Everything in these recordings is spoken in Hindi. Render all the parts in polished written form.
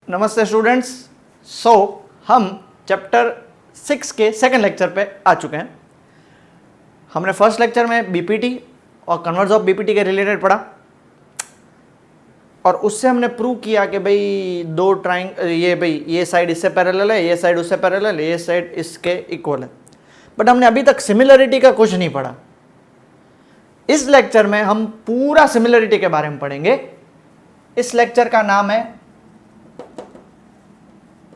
नमस्ते स्टूडेंट्स। हम चैप्टर 6 के सेकंड लेक्चर पे आ चुके हैं। हमने फर्स्ट लेक्चर में बीपीटी और कन्वर्स ऑफ बीपीटी के रिलेटेड पढ़ा और उससे हमने प्रूव किया कि भाई दो ये साइड इससे पैरेलल है, ये साइड उससे पैरेलल है, ये साइड इसके इक्वल है। बट हमने अभी तक सिमिलरिटी का कुछ नहीं पढ़ा। इस लेक्चर में हम पूरा सिमिलरिटी के बारे में पढ़ेंगे। इस लेक्चर का नाम है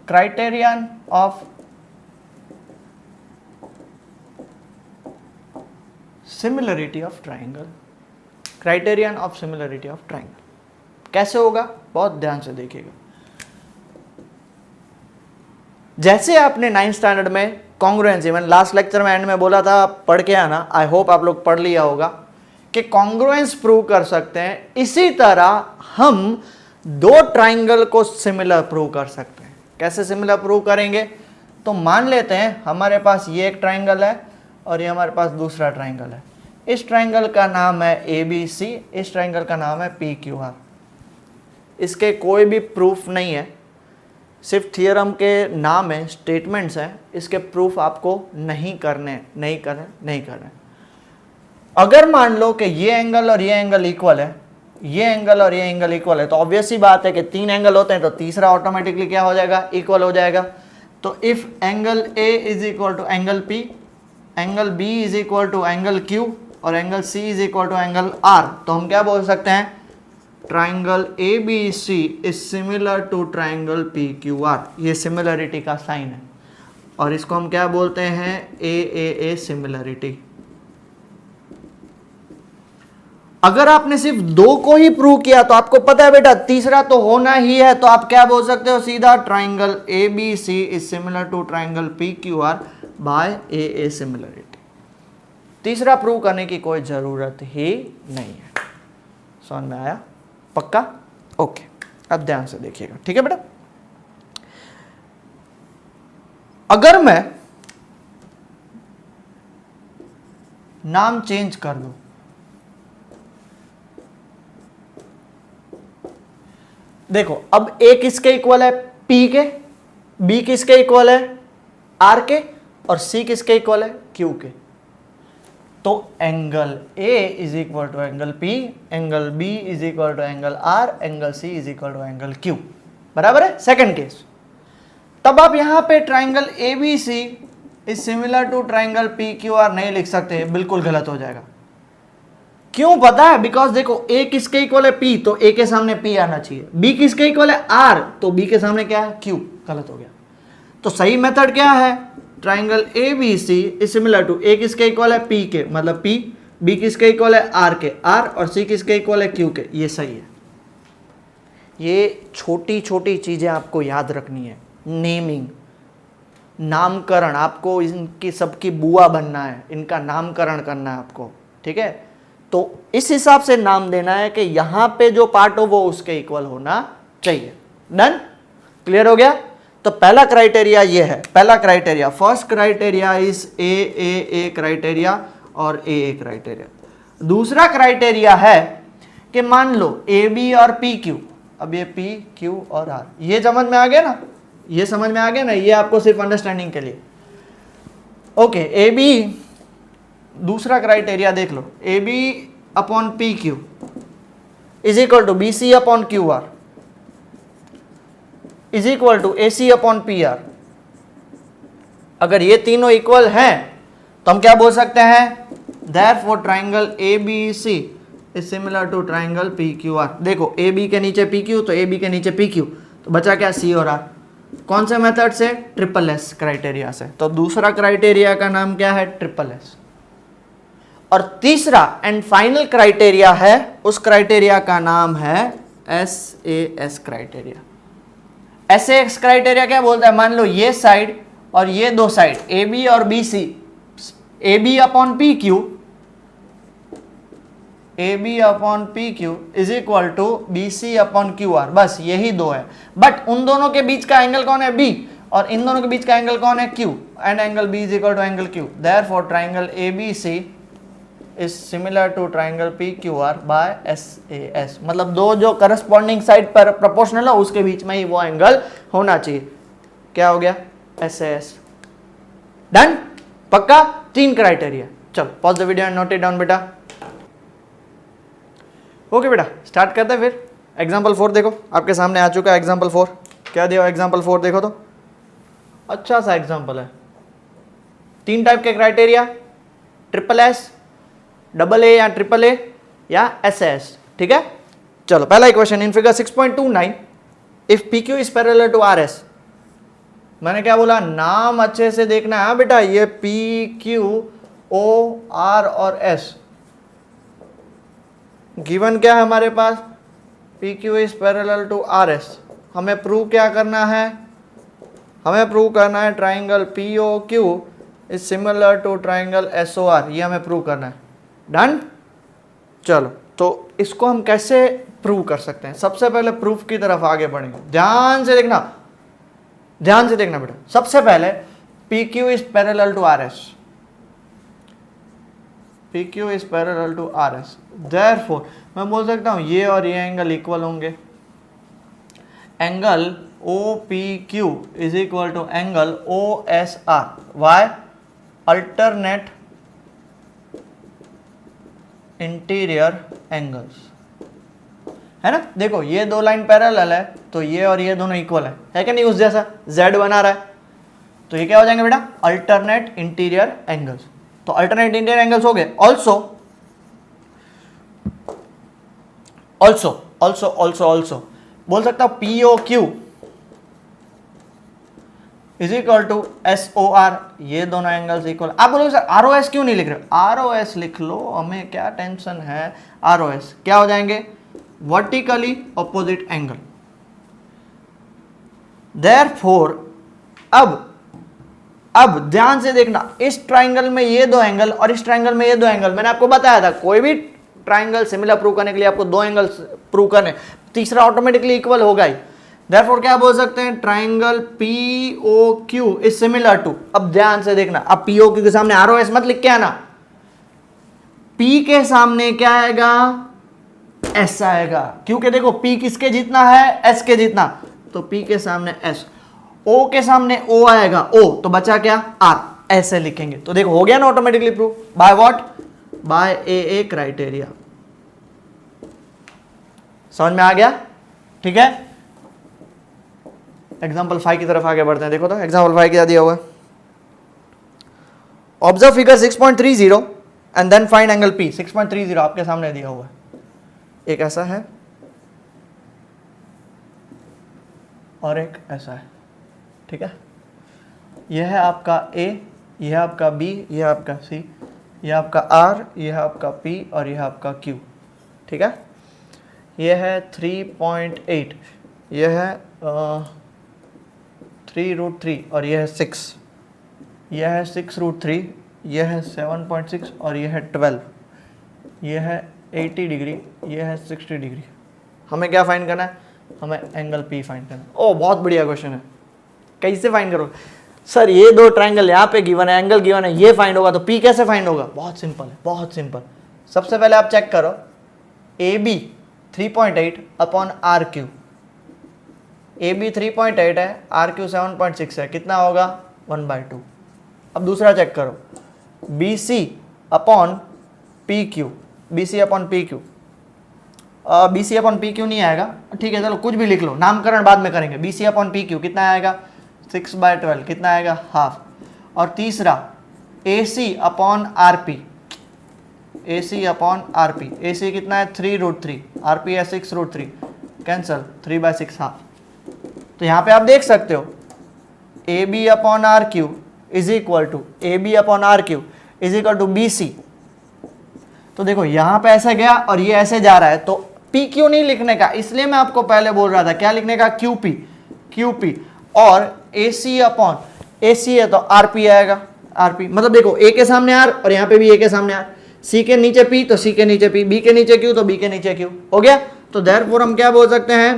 criterion of similarity of triangle. Criterion of similarity of triangle कैसे होगा, बहुत ध्यान से देखिएगा। जैसे आपने 9th स्टैंडर्ड में कॉन्ग्रुएंसी, मैंने लास्ट लेक्चर में एंड में बोला था पढ़ के आना, आई होप आप लोग पढ़ लिया होगा कि कॉन्ग्रुएंस प्रूव कर सकते हैं। इसी तरह हम दो ट्राइंगल को सिमिलर प्रूव कर सकते हैं। कैसे सिमिलर प्रूव करेंगे? तो मान लेते हैं हमारे पास ये एक ट्राइंगल है और ये हमारे पास दूसरा ट्राइंगल है। इस ट्राइंगल का नाम है ABC, इस ट्राइंगल का नाम है PQR। इसके कोई भी प्रूफ नहीं है, सिर्फ थियरम के नाम है, स्टेटमेंट्स हैं। इसके प्रूफ आपको नहीं करने। अगर मान लो कि ये एंगल और ये एंगल इक्वल है, ये एंगल और ये एंगल इक्वल है, तो ऑब्वियस सी बात है कि तीन एंगल होते हैं तो तीसरा ऑटोमेटिकली क्या हो जाएगा, इक्वल हो जाएगा। तो if angle A is equal to angle P, angle B is equal to angle Q और angle C is equal to angle R, तो हम क्या बोल सकते हैं, triangle ABC is similar to triangle PQR। ये सिमिलरिटी का साइन है और इसको हम क्या बोलते हैं, AAA सिमिलरिटी। अगर आपने सिर्फ दो को ही प्रूव किया तो आपको पता है बेटा तीसरा तो होना ही है, तो आप क्या बोल सकते हो सीधा, triangle ABC is similar to triangle PQR by AA similarity. तीसरा प्रूव करने की कोई जरूरत ही नहीं है। समझ में आया? पक्का? ओके, अब ध्यान से देखिएगा, ठीक है बेटा। अगर मैं नाम चेंज कर दूं, देखो अब A किसके इक्वल है, P के, B किसके इक्वल है, R के, और C किसके इक्वल है, Q के। तो angle A is equal to angle P, angle B is equal to angle R, angle C is equal to angle Q। बराबर है? Second case. तब आप यहां पे triangle ABC is similar to triangle PQR नहीं लिख सकते, बिल्कुल गलत हो जाएगा। क्यों पता है? बिकॉज देखो A किसके इक्वल है, P, तो A के सामने P आना चाहिए। B किसके इक्वल है, R, तो B के सामने क्या है, Q। गलत हो गया। तो सही मेथड क्या है, triangle ABC is similar to A किसके इक्वल है, P के, मतलब P, B किसके इक्वल है, R के, R, और C किसके इक्वल है, Q के। ये सही है। ये छोटी छोटी चीजें आपको याद रखनी है। नेमिंग, नामकरण, आपको इनकी सबकी बुआ बनना है, इनका नामकरण करना है आपको, ठीक है। तो इस हिसाब से नाम देना है कि यहां पे जो पार्ट हो वो उसके इक्वल होना चाहिए। डन? क्लियर हो गया? तो पहला क्राइटेरिया ये है, पहला criteria, first criteria is AAA criteria और AA क्राइटेरिया। दूसरा क्राइटेरिया है कि मान लो AB और PQ, अब ये PQ और R, ये समझ में आ गया ना, ये समझ में आ गया ना, ये आपको सिर्फ अंडरस्टैंडिंग के लिए। ओके, AB, दूसरा क्राइटेरिया देख लो, AB upon PQ is equal to BC upon QR is equal to AC upon PR। अगर ये तीनों इक्वल हैं तो हम क्या बोल सकते हैं, therefore triangle ABC is similar to triangle PQR। देखो AB के नीचे PQ, तो AB के नीचे PQ, तो बचा क्या, C और R। कौन से मेथड से, SSS क्राइटेरिया से। तो दूसरा क्राइटेरिया का नाम क्या है, SSS। और तीसरा एंड फाइनल क्राइटेरिया है, उस क्राइटेरिया का नाम है SAS क्राइटेरिया। SAS क्राइटेरिया क्या बोलता है, मान लो ये साइड और ये दो साइड AB और BC, AB upon PQ, AB upon PQ is equal to BC upon QR, बस यही दो है। बट उन दोनों के बीच का एंगल कौन है, B, और इन दोनों के बीच का एंगल कौन है, Q, and angle B is equal to angle Q। Therefore triangle ABC is similar to triangle P Q R by S A S, मतलब दो जो करस्पॉन्डिंग साइड पर प्रोपोर्शनल है उसके बीच में ही वो एंगल होना चाहिए। क्या हो गया? S A S. डन? पक्का? 3 क्राइटेरिया। चलो pause the video and note it down बेटा। ओके बेटा, स्टार्ट करते हैं फिर। एग्जाम्पल 4 देखो, आपके सामने आ चुका है एग्जाम्पल 4। क्या दिया एग्जाम्पल 4 देखो तो, अच्छा सा एग्जाम्पल है। 3 टाइप के criteria, triple S, double A या ट्रिपल ए या एस एस, ठीक है। चलो पहला question, in figure 6.29 if P Q is parallel to R S. मैंने क्या बोला? नाम अच्छे से देखना है बेटा। ये पी क्यू ओ आर और एस गिवन क्या है हमारे पास? P Q is parallel to R S. हमें प्रूव क्या करना है? हमें प्रूव करना है triangle P O Q is similar to triangle S O R. ये हमें प्रूव करना है। डन? चलो तो इसको हम कैसे प्रूव कर सकते हैं? सबसे पहले प्रूफ की तरफ आगे बढ़ेंगे। ध्यान से देखना, ध्यान से देखना बेटा। सबसे पहले P Q is parallel to R S. P Q is parallel to R S, therefore मैं बोल सकता हूं ये और ये एंगल इक्वल होंगे। Angle O P Q is equal to angle O S R. Why? Alternate interior angles, है ना। देखो ये दो लाइन पैरेलल है तो ये और ये दोनों इक्वल है कि नहीं? उस जैसा जेड बना रहा है तो ये क्या हो जाएंगे बेटा? Alternate interior angles. तो अल्टरनेट इंटीरियर एंगल्स हो गए। Also also also also also बोल सकता हूं P O Q is equal to S O R. ये दोनों एंगल्स इक्वल। आप बोलोगे सर आर ओ एस क्यों नहीं लिख रहे? आर ओ एस लिख लो, हमें क्या टेंशन है। आर ओ एस क्या हो जाएंगे? Vertically opposite angle. देयरफॉर अब ध्यान से देखना, इस ट्राइंगल में ये दो एंगल और इस ट्राइंगल में ये दो एंगल। मैंने आपको बताया था कोई भी ट्राइंगल सिमिलर प्रूव करने के लिए आपको 2 एंगल प्रूव करने, तीसरा ऑटोमेटिकली इक्वल होगा ही। देयरफॉर क्या बोल सकते हैं? Triangle P O Q is similar to. अब ध्यान से देखना, अब पी ओ क्यू के सामने आर ओ एस मत लिख के आना। पी के सामने क्या आएगा? एस आएगा, क्योंकि देखो पी किसके जितना है? एस के जितना। तो पी के सामने एस, ओ के सामने ओ आएगा, ओ तो बचा क्या? आर। ऐसे लिखेंगे तो देखो हो गया ना automatically prove. By what? By A criteria. समझ में आ गया? ठीक है। एग्जाम्पल 5 की तरफ आगे बढ़ते हैं। देखो तो एग्जाम्पल 5 क्या दिया हुआ है। Observe figure 6.30 and then find angle P. 6.30 आपके सामने दिया हुआ है। एक ऐसा है और एक ऐसा है, ठीक है। यह है आपका ए, यह है आपका बी, यह है आपका सी, यह आपका आर, यह है आपका पी और यह है आपका क्यू, ठीक है। यह है 3.8, यह है 3√3 और यह है 6, यह है 6√3, यह है 7.6 और यह है 12, यह है 80 डिग्री, यह है 60 डिग्री। हमें क्या फाइंड करना है? हमें एंगल पी फाइंड करना है। ओ बहुत बढ़िया क्वेश्चन है। कैसे फाइंड करोगे सर? ये दो ट्राइंगल यहाँ पे गिवन है, एंगल गिवन है, ये फाइंड होगा तो पी कैसे फाइंड होगा? बहुत सिंपल है, बहुत सिंपल। सबसे पहले आप चेक करो A B 3.8 upon R Q. A B 3.8 है, आर क्यू 7.6 है, कितना होगा? 1/2। अब दूसरा चेक करो B C upon P Q. B C upon P Q, B C upon P Q नहीं आएगा, ठीक है चलो कुछ भी लिख लो, नामकरण बाद में करेंगे। B C upon P Q कितना आएगा? 6/12, कितना आएगा? हाफ। और तीसरा A C upon R P, A C upon R P, A C कितना है? 3√3, आर पी है 6√3, कैंसल, 3/6 हाफ। तो यहाँ पे आप देख सकते हो A B upon R Q is equal to A B upon R Q is equal to B C. तो देखो यहाँ पे ऐसे गया और ये ऐसे जा रहा है, तो पी क्यू नहीं लिखने का, इसलिए मैं आपको पहले बोल रहा था क्या लिखने का? Q P, Q P. और ए सी अपॉन ए सी है तो आर पी आएगा, आर पी। मतलब देखो ए के सामने आर और यहाँ पे भी ए के सामने आर, सी के नीचे पी तो सी के नीचे पी, बी के नीचे क्यू तो बी के नीचे क्यू, हो गया। तो देयरफॉर हम क्या बोल सकते हैं?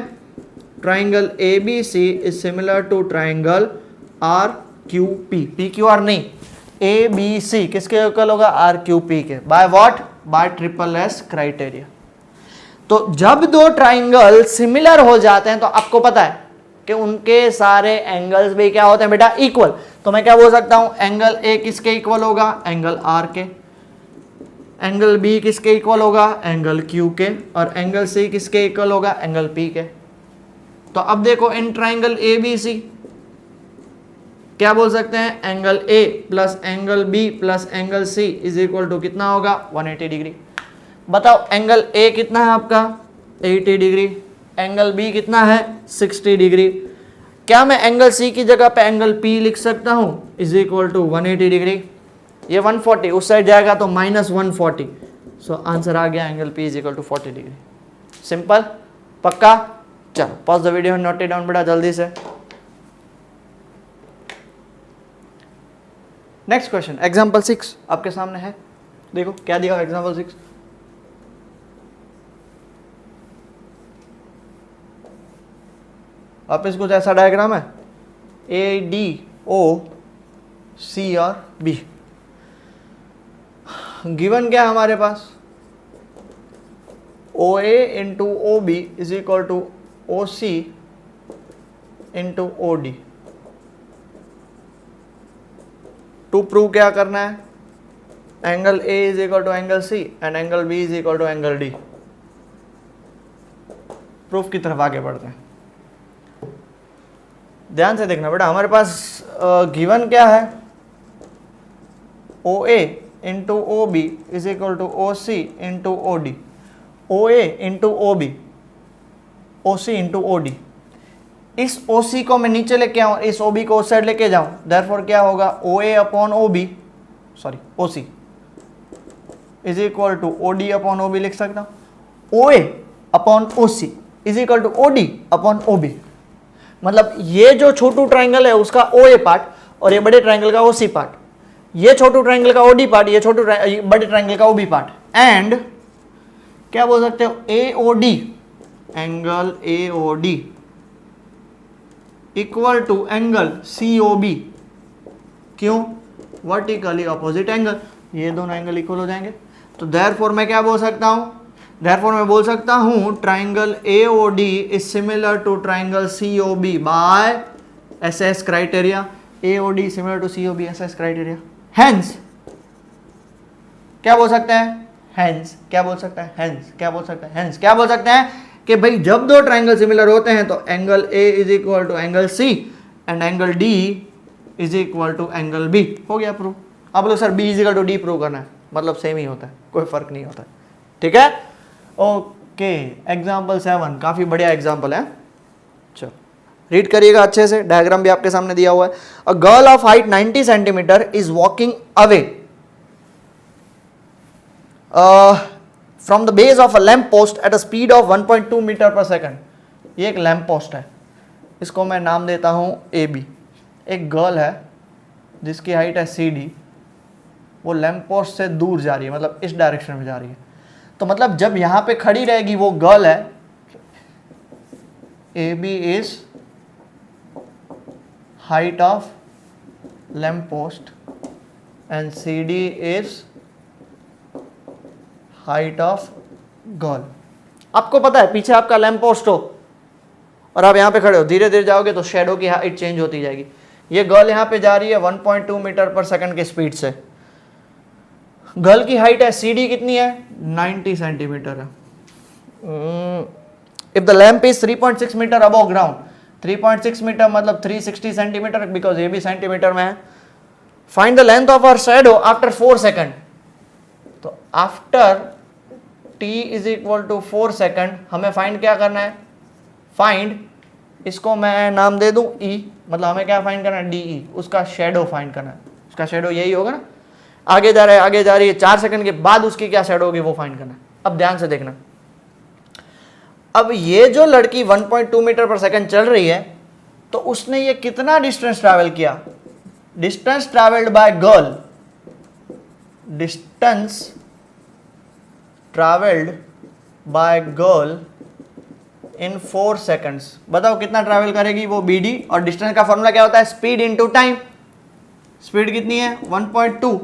Triangle A B C is similar to triangle R Q P. P Q R नहीं, ए बी सी किसके इक्वल होगा, आर क्यू पी के, by what, by triple S criteria. तो जब दो ट्राइंगल सिमिलर हो जाते हैं तो आपको पता है कि उनके सारे एंगल्स भी क्या होते हैं बेटा, इक्वल। तो मैं क्या बोल सकता हूं, एंगल ए किसके इक्वल होगा, एंगल आर के, एंगल बी किसके इक्वल होगा, एंगल क्यू के, और एंगल सी किसके इक्वल होगा, एंगल पी के। तो अब देखो इन ट्राइंगल ए बी सी क्या बोल सकते हैं, angle A plus angle B plus angle C is equal to कितना होगा, 180 डिग्री। बताओ एंगल ए कितना है आपका, 80 डिग्री, एंगल बी कितना है, 60 डिग्री। क्या मैं एंगल सी की जगह पे एंगल पी लिख सकता हूं, इज इक्वल टू 180 डिग्री। ये 140 उस साइड जाएगा तो माइनस 140। सो आंसर आ गया angle P is equal to 40 degree. Simple, पक्का। चलो pause the video, note it down बेटा जल्दी से। नेक्स्ट क्वेश्चन एग्जांपल 6 आपके सामने है, देखो क्या दिया एग्जांपल 6। वापस कुछ ऐसा डायग्राम है, ए डी ओ सी और बी। गिवन क्या है हमारे पास, O A into O B is equal to O C into O D. To prove क्या करना है, angle A is equal to angle C and angle B is equal to angle D. Proof की तरफ आगे बढ़ते हैं, ध्यान से देखना बेटा। हमारे पास गिवन क्या है, O A into O B is equal to O C into O D, O A into O B, O C into O D. इस ओ सी को मैं नीचे लेके आऊं, इस ओ बी को उस साइड लेके जाऊं, देयरफॉर क्या होगा, O A upon O B, sorry O C is equal to O D upon O B लिख सकता हूं। O A upon O C is equal to O D upon O B. मतलब ये जो छोटू ट्राइंगल है उसका ओ ए पार्ट और ये बड़े ट्राइंगल का ओ सी पार्ट, ये छोटू ट्राइंगल का ओ डी पार्ट, ये बड़े ट्राइंगल का ओ बी पार्ट। एंड क्या बोल सकते हो, A O D, angle A O D equal to angle C O B. क्यों, वर्टिकली ऑपोजिट एंगल, ये दोनों एंगल इक्वल हो जाएंगे। तो देयरफॉर मैं क्या बोल सकता हूं, देयरफॉर मैं बोल सकता हूं triangle A O D is similar to triangle C O B by S S criteria. A O D similar to C O B S S criteria. Hence क्या बोल सकते हैं, हेंस क्या बोल सकते हैं, हेंस क्या बोल सकते हैं, हेंस क्या बोल सकते हैं कि भाई जब दो ट्राइंगल सिमिलर होते हैं तो angle A is equal to angle C and angle D is equal to angle B. हो गया प्रूव। अब बोलो sir B is equal to D prove करना है, मतलब सेम ही होता है, कोई फर्क नहीं होता है। ठीक है, ओके। एग्जाम्पल 7 काफी बढ़िया एग्जाम्पल है, चलो रीड करिएगा अच्छे से, डायग्राम भी आपके सामने दिया हुआ है। A girl of height 90 centimetre is walking away from the base of a lamp post at a speed of 1.2 metre per second. ये एक लैंप पोस्ट है, इसको मैं नाम देता हूं ए बी। एक गर्ल है जिसकी हाइट है सी डी, वो लैंप पोस्ट से दूर जा रही है, मतलब इस डायरेक्शन में जा रही है। तो मतलब जब यहां पे खड़ी रहेगी वो गर्ल है, A B is height of lamp post and CD is height of girl। आपको पता है पीछे आपका लैंप पोस्ट हो और आप यहां पे खड़े हो, धीरे धीरे जाओगे तो शेडो की हाइट चेंज होती जाएगी। ये गर्ल यहां पे जा रही है 1.2 मीटर पर सेकंड की स्पीड से। गर्ल की हाइट है CD कितनी है, 90 सेंटीमीटर है। If the lamp is 3.6 metre above ground, 3.6 metre मतलब 360 सेंटीमीटर, बिकॉज ये भी सेंटीमीटर में है। Find the length of our shadow after 4 second. तो after t is equal to 4 second हमें फाइंड क्या करना है, फाइंड, इसको मैं नाम दे दूं e, मतलब हमें क्या फाइंड करना है, डी, उसका शैडो फाइंड करना है। उसका शैडो यही होगा ना, आगे जा रहा है, आगे जा रही है, 4 सेकंड के बाद उसकी क्या शैडो होगी वो फाइंड करना है। अब ध्यान से देखना, अब ये जो लड़की 1.2 मीटर पर सेकंड चल रही है, तो उसने ये कितना डिस्टेंस ट्रैवल किया, distance travelled bye girl, distance travelled bye girl in 4 seconds. बताओ कितना ट्रैवल करेगी वो, BD, और डिस्टेंस का फॉर्मूला क्या होता है, स्पीड इनटू टाइम। स्पीड कितनी है 1.2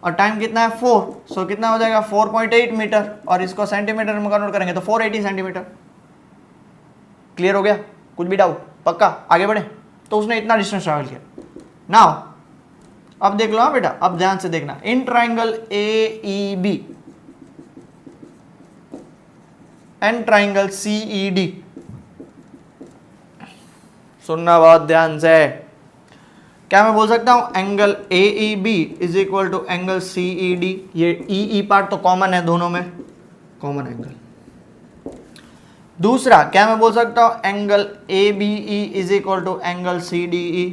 और टाइम कितना है 4, सो कितना हो जाएगा 4.8 मीटर, और इसको सेंटीमीटर में कन्वर्ट करेंगे तो 480 सेंटीमीटर। क्लियर हो गया? कुछ भी डाउट? पक्का? आगे बढ़े? तो उसने इतना डिस्टेंस ट्रैवल किया। नाउ अब देख लो, हाँ बेटा, अब ध्यान से देखना, in triangle AEB and triangle CED, सुनना बहुत ध्यान से, क्या मैं बोल सकता हूं angle AEB is equal to angle CED। ये EE पार्ट तो कॉमन है दोनों में, कॉमन एंगल। दूसरा क्या मैं बोल सकता हूं angle ABE is equal to angle CDE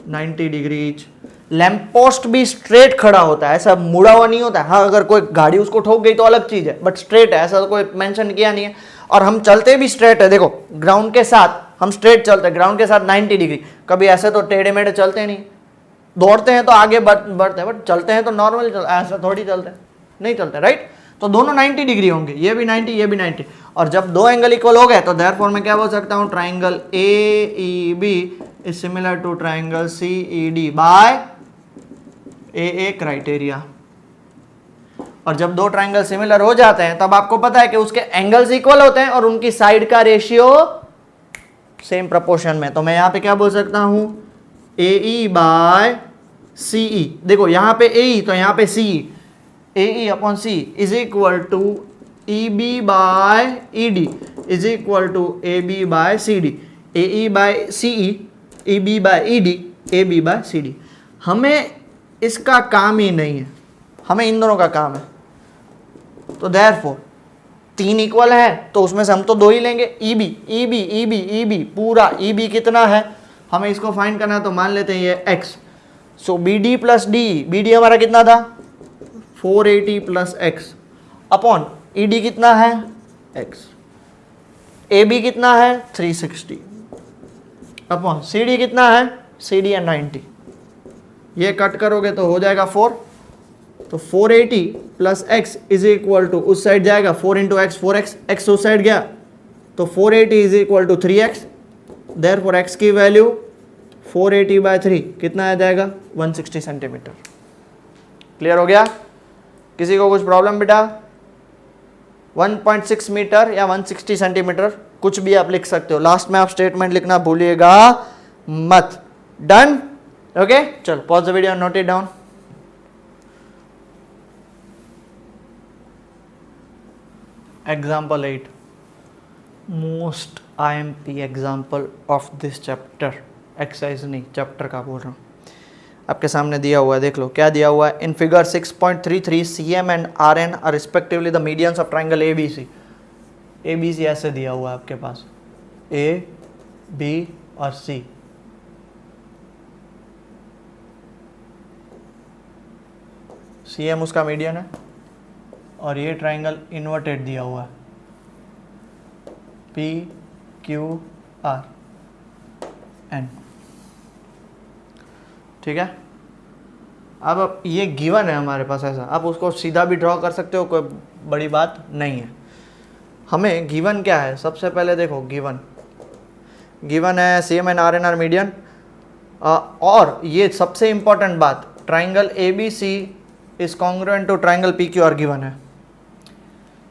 90 degree each. Lamp post भी स्ट्रेट खड़ा होता है, ऐसा मुड़ा हुआ नहीं होता है। हाँ, अगर कोई गाड़ी उसको ठोक गई तो अलग चीज है, बट स्ट्रेट है, ऐसा तो कोई मेंशन किया नहीं है। और हम चलते भी स्ट्रेट है, देखो ग्राउंड के साथ हम स्ट्रेट चलते हैं, ग्राउंड के साथ 90 डिग्री। कभी ऐसे तो टेढ़े मेढ़े चलते नहीं, दौड़ते हैं तो आगे बढ़ते हैं, बट चलते हैं तो नॉर्मल ऐसा थोड़ी चलते हैं, नहीं चलते, राइट। तो दोनों 90 डिग्री होंगे, ये भी 90, ये भी 90। और जब दो एंगल इक्वल हो गए तो देयरफॉर मैं क्या बोल सकता हूं triangle AEB is similar to triangle CED by AA criteria. और जब दो ट्राइंगल सिमिलर हो जाते हैं तब आपको पता है कि उसके एंगल्स इक्वल होते हैं और उनकी साइड का रेशियो सेम प्रोपोर्शन में। तो मैं यहां पे क्या बोल सकता हूं AE बाय CE। देखो यहां पे AE तो यहां पे CE, AE upon C is equal to EB by ED is equal to AB by CD। AE by CE, EB by ED, AB by CD। हमें इसका काम ही नहीं है, हमें इन दोनों का काम है। तो देयरफॉर 3 इक्वल है तो उसमें से हम तो 2 ही लेंगे। EB EB EB EB पूरा EB कितना है हमें इसको फाइंड करना है, तो मान लेते हैं ये x। सो BD प्लस DE, BD हमारा कितना था 480 प्लस x अपॉन ED कितना है x, AB कितना है 360 अपॉन CD कितना है, CD है 90। ये कट करोगे तो हो जाएगा 4, तो 480 plus x is equal to उस साइड जाएगा 4 इंटू एक्स 4x, x उस साइड गया तो 480 is equal to 3x। Therefore x की वैल्यू 480 बाय 3 कितना आ जाएगा 160 सेंटीमीटर। क्लियर हो गया? किसी को कुछ प्रॉब्लम बेटा? 1.6 मीटर या 160 सेंटीमीटर कुछ भी आप लिख सकते हो, लास्ट में आप स्टेटमेंट लिखना भूलिएगा मत। डन? ओके, चल pause the video, note it down. Example 8, most IMP example of this chapter, exercise नहीं चैप्टर का बोल रहा हूँ। आपके सामने दिया हुआ है, देख लो क्या दिया हुआ है। In figure 6.33 CM and RN are respectively the medians of triangle ABC। ABC ऐसे दिया हुआ है आपके पास, A, B और C। CM उसका मीडियन है और ये ट्राइंगल इन्वर्टेड दिया हुआ है PQRN। ठीक है, अब ये गिवन है हमारे पास ऐसा, आप उसको सीधा भी ड्रॉ कर सकते हो, कोई बड़ी बात नहीं है। हमें गिवन क्या है, सबसे पहले देखो गिवन है CM and RN are median, और ये सबसे इंपॉर्टेंट बात, triangle ABC is congruent to triangle PQR given है।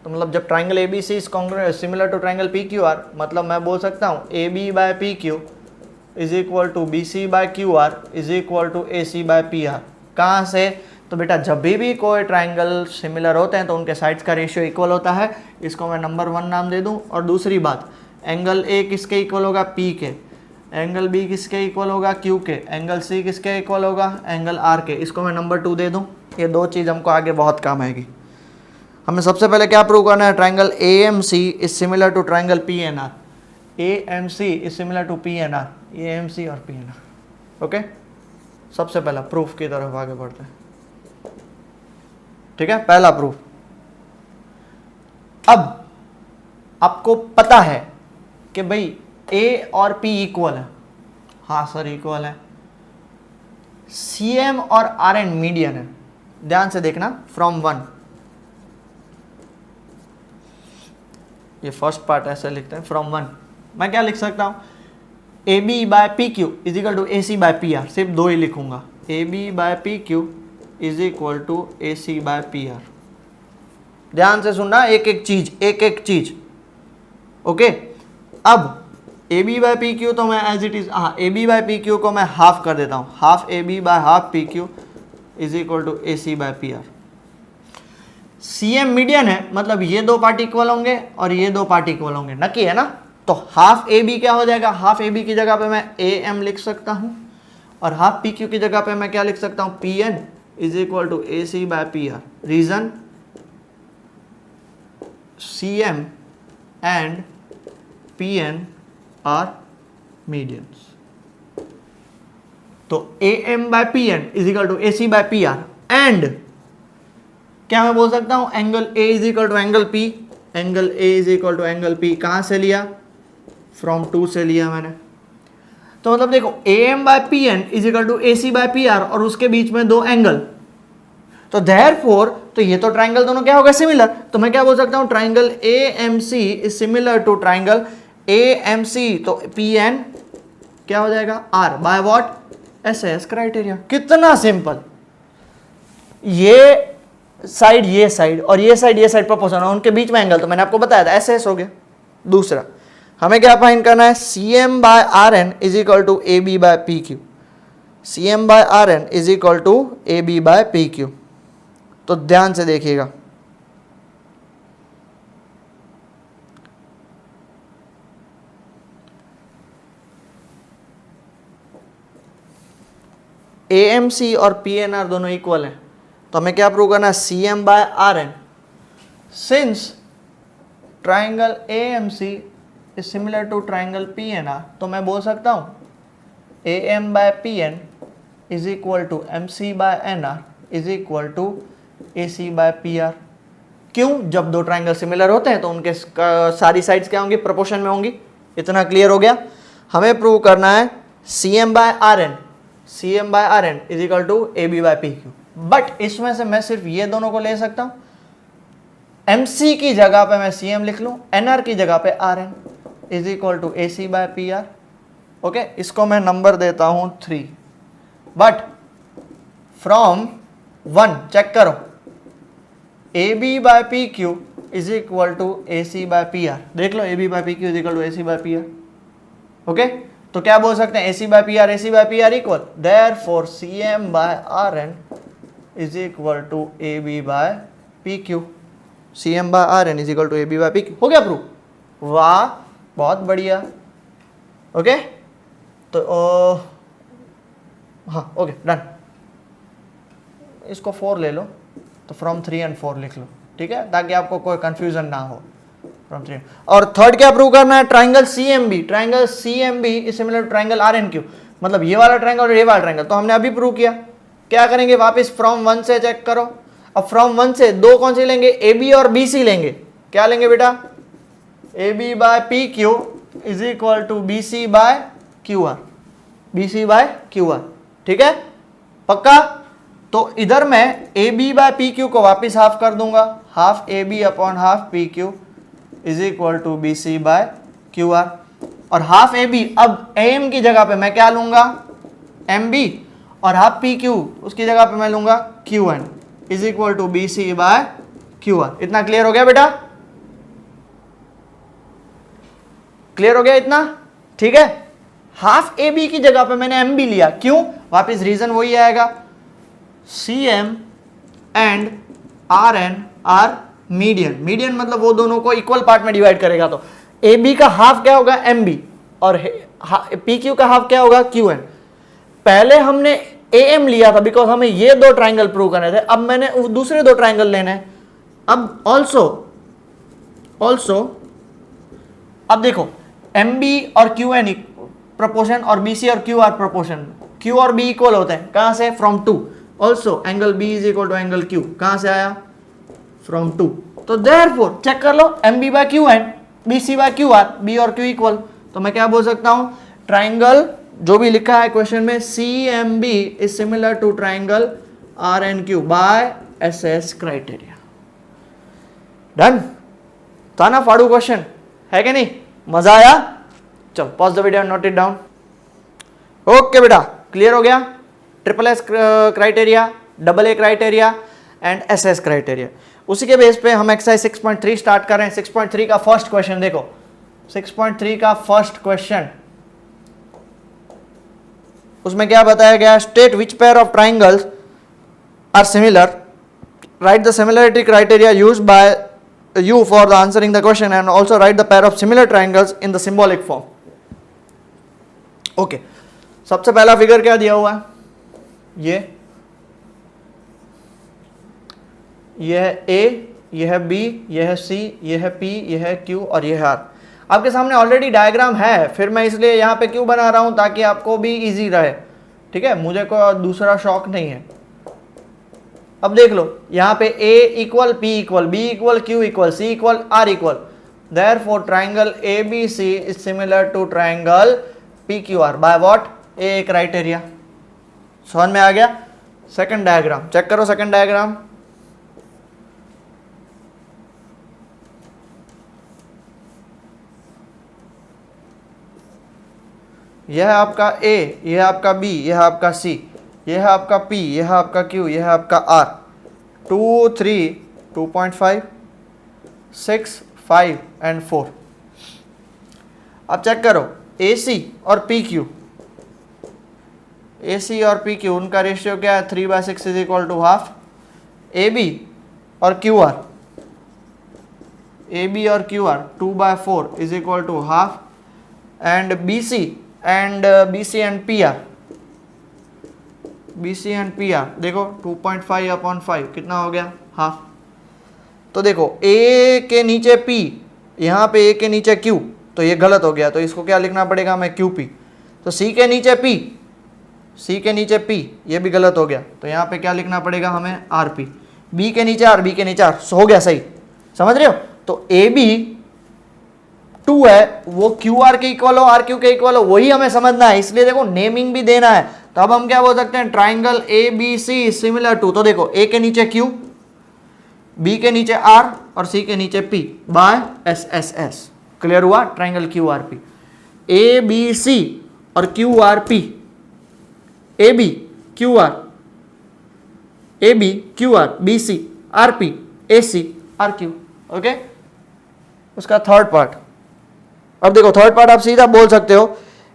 तो मतलब जब triangle ABC is congruent similar to triangle PQR, मतलब मैं बोल सकता हूँ AB by PQ is equal to BC by QR is equal to AC by PR। कहाँ से? तो बेटा जब भी कोई ट्राइंगल सिमिलर होते हैं तो उनके साइड्स का रेशियो इक्वल होता है। इसको मैं नंबर 1 नाम दे दूँ। और दूसरी बात, एंगल A किसके इक्वल होगा P के, एंगल B किसके इक्वल होगा Q के, एंगल C किसके इक्वल होगा एंगल R के। इसको मैं नंबर 2 दे दूँ। ये 2 चीज़ हमको आगे बहुत काम आएगी। हमें सबसे पहले क्या प्रूव करना है, triangle AMC is similar to triangle PNR। AMC is similar to PNR, AMC और PNR। ओके, सबसे पहला प्रूफ की तरफ आगे बढ़ते हैं। ठीक है, पहला प्रूफ। अब आपको पता है कि भाई A और P इक्वल है, हाँ सर इक्वल है। CM और RN मीडियन है, ध्यान से देखना, फ्रॉम 1। ये फर्स्ट पार्ट ऐसे लिखते हैं, फ्रॉम 1। मैं क्या लिख सकता हूं, AB by PQ is equal to AC by PR, सिर्फ 2 ही लिखूंगा। A B by P Q is equal to A C by P R. ध्यान से सुनना, एक एक चीज। ओके, अब A B by P Q तो मैं एज इट इज, हाँ, A B by P Q को मैं हाफ कर देता हूँ, half A B by half P Q is equal to A C by P R. C M median है, मतलब ये दो पार्ट इक्वल होंगे और ये दो पार्ट इक्वल होंगे, नक्की है ना। तो हाफ ए बी क्या हो जाएगा, हाफ ए बी की जगह पे मैं ए एम लिख सकता हूँ और हाफ पी क्यू की जगह पे मैं क्या लिख सकता हूँ, P N is equal to A C by P R. Reason, C M and P N R medians. तो A M by P N is equal to A C by P R and क्या मैं बोल सकता हूं, angle A is equal to angle P. Angle A is equal to angle P कहां से लिया, फ्रॉम 2 से लिया मैंने। तो मतलब देखो A M by P N is equal to A C by P R और उसके बीच में दो एंगल, तो देयरफॉर तो ये तो ट्राइंगल दोनों क्या होगा, सिमिलर। तो मैं क्या बोल सकता हूं, triangle A M C is similar to triangle A M C. तो पी एन क्या हो जाएगा, R by what, S S criteria. कितना सिंपल। ये साइड और ये साइड प्रोपोर्शनल है, उनके बीच में एंगल, तो मैंने आपको बताया था एस एस हो गया। दूसरा हमें क्या फाइंड करना है, C M by R N is equal to A B by P Q. C M by R N is equal to A B by P Q. तो ध्यान से देखिएगा, ए एम सी और पी एन आर दोनों इक्वल हैं, तो हमें क्या प्रूव करना है, C M by R N since triangle A M C is similar to triangle P N R. तो मैं बोल सकता हूं A M by P N is equal to M C by N R is equal to A C by P R. क्यों, जब दो ट्राइंगल सिमिलर होते हैं तो उनके सारी साइड्स क्या होंगी, प्रोपोर्शन में होंगी। इतना क्लियर हो गया। हमें प्रूव करना है C M by R N, C M by R N is equal to A B by P Q. But इसमें से मैं सिर्फ ये दोनों को ले सकता हूं, एम सी की जगह पे मैं सी एम लिख लूं, एन आर की जगह पे R N is equal to A C by P R. Okay, इसको मैं नंबर देता हूं 3। बट फ्रॉम 1 चेक करो, A B by P Q is equal to A C by P R. देख लो, A B by P Q is equal to A C by P R. Okay, तो क्या बोल सकते हैं, A C by P R equal, therefore C M by R N is equal to A B by P Q. C M by R N is equal to A B by P Q. हो गया प्रूफ, वाह बहुत बढ़िया। ओके, तो हाँ ओके डन। इसको 4 ले लो, तो फ्रॉम 3 and 4 लिख लो, ठीक है, ताकि आपको कोई कंफ्यूजन ना हो। फ्रॉम 3 और थर्ड क्या प्रूव करना है, triangle C M B is similar to triangle R N Q. मतलब ये वाला ट्राइंगल और ये वाला ट्राइंगल, तो हमने अभी प्रूव किया। क्या करेंगे, वापस फ्रॉम 1 से चेक करो। अब फ्रॉम 1 से दो कौन से लेंगे, ए बी और बी सी लेंगे। क्या लेंगे बेटा, A B by P Q is equal to B C by Q R, B C by Q R, ठीक है, पक्का। तो इधर मैं A B by P Q को वापिस हाफ कर दूंगा, half A B upon half P Q is equal to B C by Q R. और हाफ ए बी, अब ए एम की जगह पे मैं क्या लूंगा, एम बी, और हाफ पी क्यू उसकी जगह पे मैं लूंगा Q N is equal to B C by Q R. इतना क्लियर हो गया बेटा, क्लियर हो गया इतना, ठीक है। हाफ ए बी की जगह पे मैंने एम बी लिया, क्यों, वापिस रीजन वही आएगा, C M and R N are median. Median मतलब वो दोनों को इक्वल पार्ट में डिवाइड करेगा। तो ए बी का हाफ क्या होगा, एम बी, और पी क्यू का हाफ क्या होगा, क्यू एन। पहले हमने ए एम लिया था बिकॉज हमें ये दो ट्राइंगल प्रूव करने थे, अब मैंने दूसरे दो ट्राइंगल लेने हैं। अब ऑल्सो अब देखो, एम बी और क्यू एन प्रोपोर्शन और बी सी और क्यू आर प्रोपोर्शन, क्यू और बी इक्वल होते हैं, कहां से, from 2। Also angle B is equal to angle Q, कहां से आया, फ्रॉम 2। तो देयरफॉर चेक कर लो, M B by Q N, B C by Q R, B और क्यू इक्वल। तो मैं क्या बोल सकता हूं, ट्राइंगल जो भी लिखा है क्वेश्चन में, C M B is similar to triangle R N Q by S S criteria. Done, था ना फाड़ू क्वेश्चन, है कि नहीं, मजा आया। चलो pause the video and note it down. Okay बेटा, क्लियर हो गया। Triple S criteria, double A criteria and S S criteria. उसी के बेस पे हम एक्सरसाइज 6.3 स्टार्ट कर रहे हैं। 6.3 का फर्स्ट क्वेश्चन देखो, 6.3 का फर्स्ट क्वेश्चन, उसमें क्या बताया गया, state which pair of triangles are similar, write the similarity criteria used by you for the answering the question and also write the pair of similar triangles in the symbolic form. Okay, सबसे पहला फिगर क्या दिया हुआ है, ये है A, ये है B, ये है C, ये है P, ये है Q और ये है R। आपके सामने ऑलरेडी डायग्राम है, फिर मैं इसलिए यहाँ पे क्यों बना रहा हूँ, ताकि आपको भी इजी रहे, ठीक है, मुझे कोई दूसरा शौक नहीं है। अब देख लो यहाँ पे A equal P equal B equal Q equal C equal R equal, therefore triangle ABC is similar to triangle PQR by what, A criteria. समझ में आ गया। सेकंड डायग्राम चेक करो, सेकंड डायग्राम, यह है आपका A, यह है आपका B, यह है आपका C, यह है आपका P, यह है आपका Q, यह है आपका R। 2, 3, 2.5, 6, 5 एंड 4। अब चेक करो AC और PQ, AC और PQ उनका रेशियो क्या है, 3/6 is equal to half. AB और QR, AB और QR 2/4 is equal to half. And BC and PR, BC and PR देखो 2.5/5 कितना हो गया, हाफ। तो देखो A के नीचे P, यहाँ पे A के नीचे Q, तो ये गलत हो गया, तो इसको क्या लिखना पड़ेगा हमें, QP। तो C के नीचे P, C के नीचे P, ये भी गलत हो गया, तो यहाँ पे क्या लिखना पड़ेगा हमें, RP। B के नीचे R, B के नीचे R, हो गया सही, समझ रहे हो। तो AB 2 है, वो QR के इक्वल हो, RQ के इक्वल हो, वही हमें समझना है, इसलिए देखो नेमिंग भी देना है। तो अब हम क्या बोल सकते हैं, ट्राइंगल ABC सिमिलर टू, तो देखो A के नीचे Q, B के नीचे R और C के नीचे P बाय SSS। क्लियर हुआ, ट्राइंगल QRP। ABC और QRP, AB QR, AB QR, BC RP, AC RQ। Okay, उसका थर्ड पार्ट। अब देखो थर्ड पार्ट आप सीधा बोल सकते हो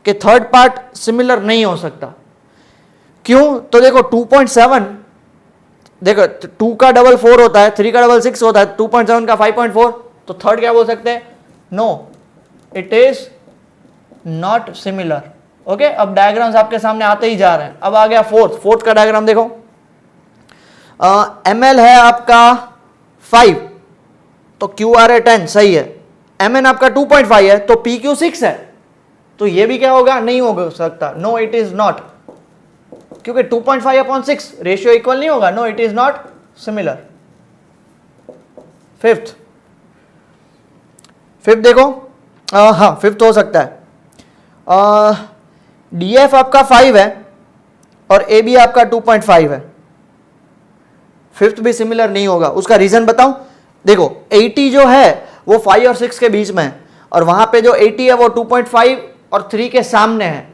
कि थर्ड पार्ट सिमिलर नहीं हो सकता, क्यों, तो देखो 2.7, देखो 2 का डबल 4 होता है, 3 का डबल 6 होता है, 2.7 का 5.4, तो थर्ड क्या बोल सकते हैं, no it is not similar. Okay, अब डायग्राम्स आपके सामने आते ही जा रहे हैं। अब आ गया फोर्थ का डायग्राम देखो, ML है आपका 5, तो QR है 10, सही है। MN आपका 2.5 है, तो PQ 6 है, तो ये भी क्या होगा, नहीं हो सकता, नो इट इज नॉट, क्योंकि 2.5/6 रेशियो इक्वल नहीं होगा, no it is not similar. Fifth देखो, हाँ फिफ्थ हो सकता है, DF आपका 5 है और AB आपका 2.5 है, फिफ्थ भी सिमिलर नहीं होगा। उसका रीजन बताऊं, देखो 80 जो है वो 5 और 6 के बीच में है, और वहां पे जो 80 है वो 2.5 और 3 के सामने है,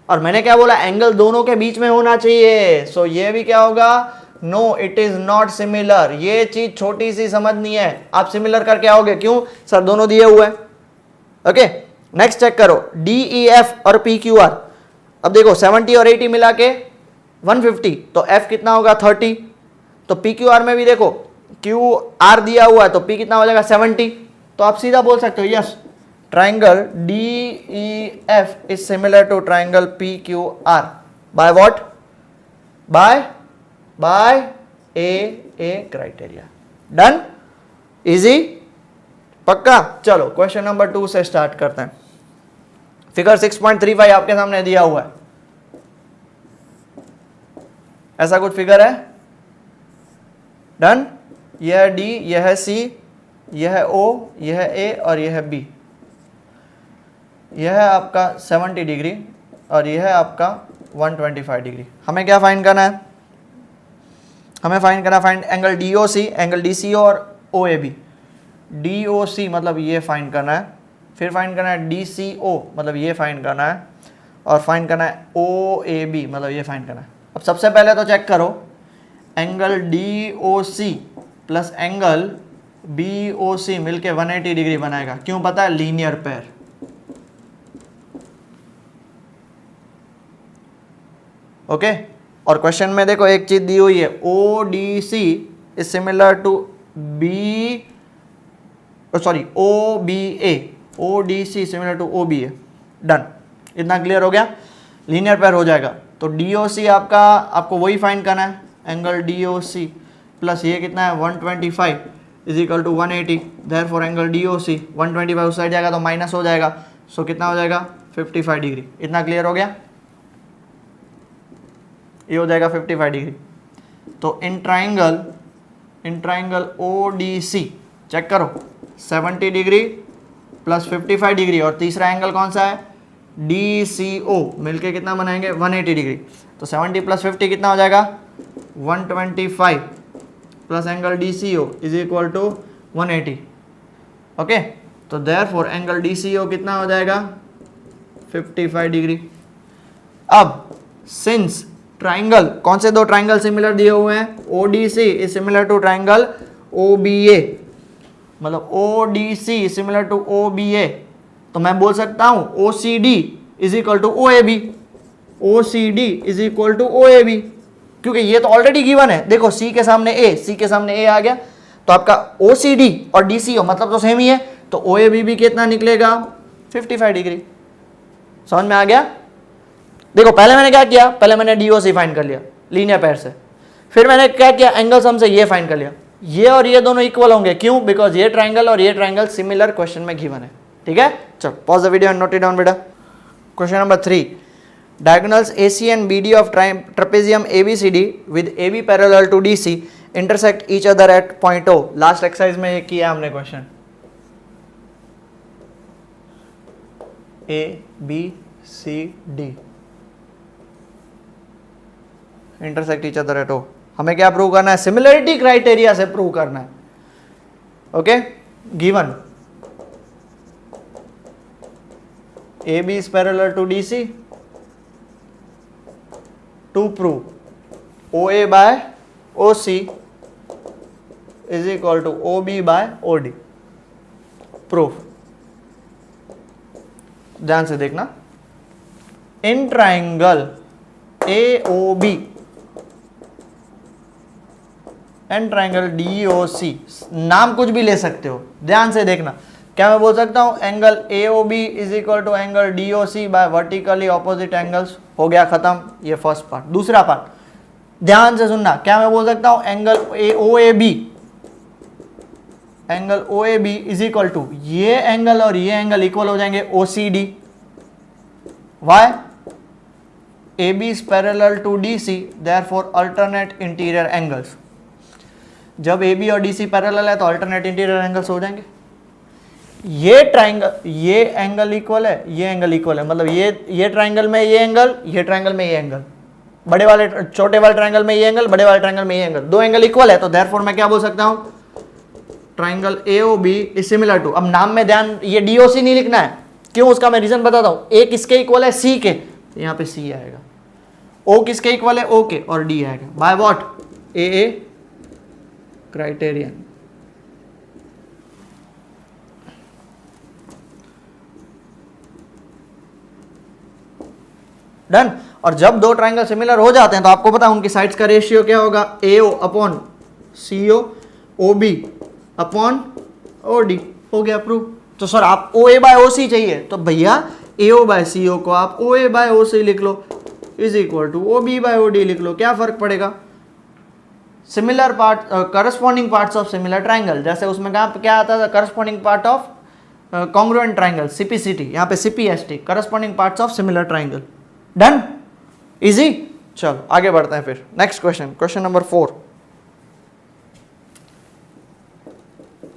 और मैंने क्या बोला, एंगल दोनों के बीच में होना चाहिए। सो ये भी क्या होगा, no it is not similar. ये चीज छोटी सी समझनी है, आप सिमिलर करके आओगे, क्यों सर दोनों दिए हुए हैं। ओके, नेक्स्ट चेक करो, DEF और PQR। अब देखो 70 और 80 मिला के 150, तो F कितना होगा 30, तो PQR में भी देखो QR दिया हुआ है, तो P कितना हो जाएगा 70, तो आप सीधा बोल सकते हो yes, triangle DEF is similar to triangle PQR by what, by A criteria। Done, easy, पक्का। चलो क्वेश्चन नंबर 2 से स्टार्ट करते हैं। फिगर 6.35 आपके सामने दिया हुआ है, ऐसा कुछ फिगर है। डन, यह है D, यह है C, यह है O, यह है A और यह है B। यह है आपका 70 डिग्री और यह है आपका 125 डिग्री। हमें क्या फाइंड करना है, हमें फाइंड करना, find angle DOC, angle DCO और OAB। DOC मतलब ये फाइंड करना है, फिर फाइंड करना है DCO मतलब ये फाइंड करना है, और फाइंड करना है OAB मतलब ये फाइंड करना है। अब सबसे पहले तो चेक करो, angle D O C plus angle B O C मिलके 180 डिग्री बनाएगा। क्यों पता है? Linear pair. ओके, और क्वेश्चन में देखो एक चीज दी हुई है, O D C is similar to B, sorry O B A, O D C similar to O B A. Done, इतना क्लियर हो गया, लीनियर पेयर हो जाएगा। तो डी ओ सी आपको वही फाइंड करना है, angle D O C plus ये कितना है 125 is equal to 180, therefore angle D O C 125 उस साइड जाएगा तो माइनस हो जाएगा, सो कितना हो जाएगा 55 डिग्री। इतना क्लियर हो गया, ये हो जाएगा 55 डिग्री। तो in triangle O D C check करो, 70 डिग्री प्लस 55 डिग्री, और तीसरा एंगल कौन सा है? डी सी ओ, मिलके कितना बनाएंगे 180 डिग्री। तो 70 प्लस 50 कितना हो जाएगा 125 plus angle D C O is equal to 180। Okay, तो therefore angle D C O कितना हो जाएगा 55 डिग्री। अब सिंस ट्राइंगल, कौन से दो ट्राइंगल सिमिलर दिए हुए हैं? O D C is similar to triangle O B A, मतलब O D C similar to O B A, तो मैं बोल सकता हूं O C D is equal to O A B, O C D is equal to O A B, क्योंकि ये तो ऑलरेडी गिवन है। देखो सी के सामने ए, सी के सामने ए आ गया, तो आपका ओ सी डी और डी सी ओ मतलब तो सेम ही है, तो ओ ए बी भी कितना निकलेगा 55 डिग्री। समझ में आ गया? देखो पहले मैंने क्या किया, पहले मैंने डी ओ सी फाइंड कर लिया लीनियर पेयर से, फिर मैंने क्या किया, एंगल सम से ये फाइंड कर लिया। ये और ये दोनों इक्वल होंगे, क्यों? बिकॉज ये ट्राइंगल और ये ट्राइंगल सिमिलर क्वेश्चन में गिवन है। ठीक है, चलो pause the video and note it down बेटा। Question number 3, diagonals AC and BD of trapezium ABCD with AB parallel to DC intersect each other at point O। Last exercise में ये किया हमने question, ABCD intersect each other at O. हमें क्या प्रूव करना है? सिमिलरिटी क्राइटेरिया से प्रूव करना है। Okay, given AB is parallel to DC to prove OA by OC is equal to OB by OD। Proof ध्यान से देखना, in triangle AOB and triangle DOC, नाम कुछ भी ले सकते हो, ध्यान से देखना। क्या मैं बोल सकता हूं angle AOB is equal to angle DOC by vertically opposite angles? हो गया खत्म, ये फर्स्ट पार्ट। दूसरा पार्ट ध्यान से सुनना, क्या मैं बोल सकता हूं angle OAB is equal to ये एंगल और ये एंगल इक्वल हो जाएंगे OCD। Why? AB is parallel to DC, therefore alternate interior angles। जब AB और DC पैरेलल है तो अल्टरनेट इंटीरियर एंगल्स हो जाएंगे। ये ट्राइंगल, ये एंगल इक्वल है, ये एंगल इक्वल है, मतलब ये ट्राइंगल में ये एंगल, ये ट्राइंगल में ये एंगल, बड़े वाले छोटे वाले ट्राइंगल में ये एंगल, बड़े वाले ट्राइंगल में ये एंगल, दो एंगल इक्वल है, तो देयरफॉर मैं क्या बोल सकता हूं triangle AOB is similar to, अब नाम में ध्यान, ये DOC नहीं लिखना है, क्यों? उसका मैं रीजन बताता हूं। ए किसके इक्वल है? C के, तो यहां पे C आएगा। O किसके इक्वल है? O के, और D आएगा by what? AA criterion. Done. और जब दो ट्राइंगल सिमिलर हो जाते हैं तो आपको पता है उनकी साइड्स का रेशियो क्या होगा? AO upon CO, OB upon OD। हो गया प्रूफ। तो सर आप OA बाय OC चाहिए, तो भैया AO बाय CO को आप OA बाय OC लिख लो is equal to OB by OD लिख लो, क्या फर्क पड़ेगा? Similar part, corresponding parts of similar triangle, जैसे उसमें कहा क्या आता था? Corresponding part of congruent triangle, CPCT, यहाँ पे CPST, corresponding parts of similar triangle. Done, easy. चलो आगे बढ़ते हैं फिर नेक्स्ट क्वेश्चन, क्वेश्चन नंबर 4।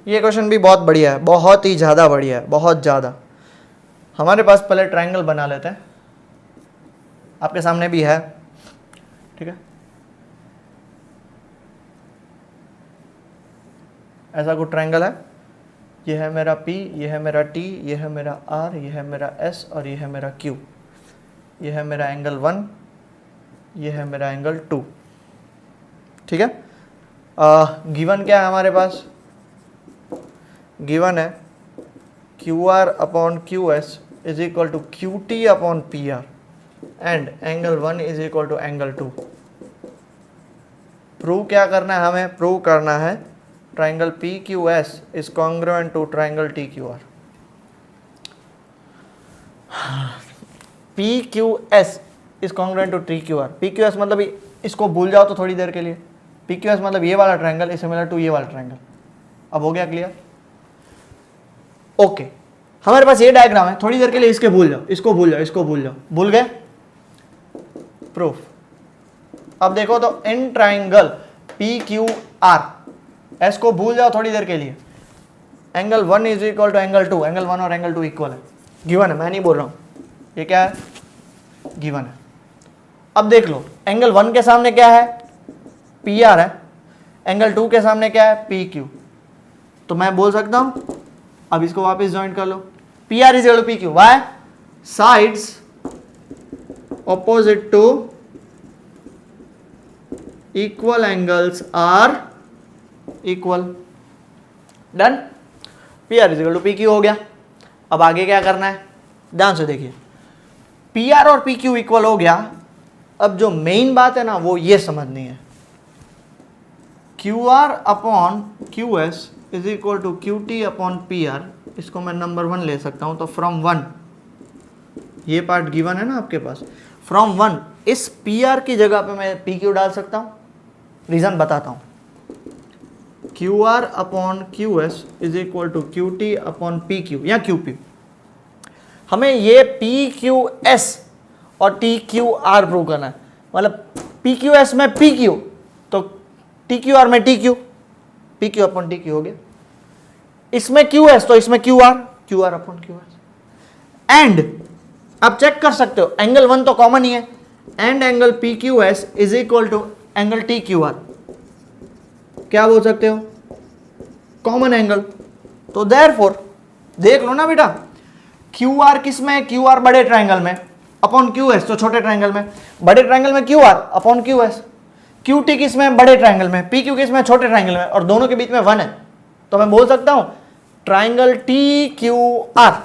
ये क्वेश्चन भी बहुत बढ़िया है, बहुत ही ज्यादा बढ़िया है, बहुत ज्यादा। हमारे पास पहले ट्राइंगल बना लेते हैं, आपके सामने भी है, ठीक है? ऐसा कुछ ट्राइंगल है, ये है मेरा P, ये है मेरा T, ये है मेरा R, ये है मेरा S और ये है मेरा Q। ये है मेरा एंगल 1, ये है मेरा एंगल 2। ठीक है, गिवन क्या है हमारे पास? गिवन है Q R upon Q S is equal to Q T upon P R and angle 1 is equal to angle 2। Prove क्या करना है हमें? प्रूव करना है triangle P Q S is congruent to triangle T Q R. P Q S is congruent to T Q R. P Q S मतलब इसको भूल जाओ तो थोड़ी देर के लिए, पी क्यू एस मतलब ये वाला ट्राइंगल इज सिमिलर टू ये वाला ट्राइंगल। अब हो गया क्लियर? ओके, हमारे पास ये डायग्राम है, थोड़ी देर के लिए इसके भूल जाओ, इसको भूल जाओ, इसको भूल जाओ, भूल गए? प्रूफ। अब देखो तो in triangle P Q R, S को भूल जाओ थोड़ी देर के लिए, angle 1 is equal to angle 2, angle 1 और एंगल 2 इक्वल है, गिवन है, मैं नहीं बोल रहा हूं, ये क्या है? गिवन है। अब देख लो, एंगल 1 के सामने क्या है? पी आर है, एंगल 2 के सामने क्या है? P Q. तो मैं बोल सकता हूं, अब इसको वापस ज्वाइन कर लो, P R is equal to P Q, why? Sides opposite to equal angles are equal। Done? P R is equal to P Q हो गया। अब आगे क्या करना है? ध्यान से देखिए, पी आर और पी क्यू इक्वल हो गया। अब जो मेन बात है ना वो ये समझनी है, Q R upon Q S is equal to Q T upon P R. इसको मैं नंबर 1 ले सकता हूं, तो फ्रॉम 1, ये पार्ट गिवन है ना आपके पास, फ्रॉम 1 इस पी आर की जगह पे मैं पी क्यू डाल सकता हूं। रीजन बताता हूं, Q R upon Q S is equal to Q T upon P Q या क्यू पी। हमें ये पी क्यू एस और टी क्यू आर प्रूव करना है, मतलब पी क्यू एस में पी क्यू तो टी क्यू आर में T Q, P Q upon T Q हो गया। इसमें क्यू एस तो इसमें Q R upon Q S. And आप चेक कर सकते हो, एंगल 1 तो कॉमन ही है, and angle P Q S is equal to angle T Q R. क्या बोल सकते हो? Common angle. तो देयरफॉर देख लो ना बेटा, क्यू आर किस में? क्यू आर बड़े ट्राइंगल में अपॉन क्यू एस तो छोटे ट्राइंगल में, बड़े ट्राइंगल में Q R upon Q S. Q T किस में? बड़े ट्राइंगल में, पी क्यू किस में? छोटे ट्राइंगल में, और दोनों के बीच में 1 है। तो मैं बोल सकता हूं triangle T Q are,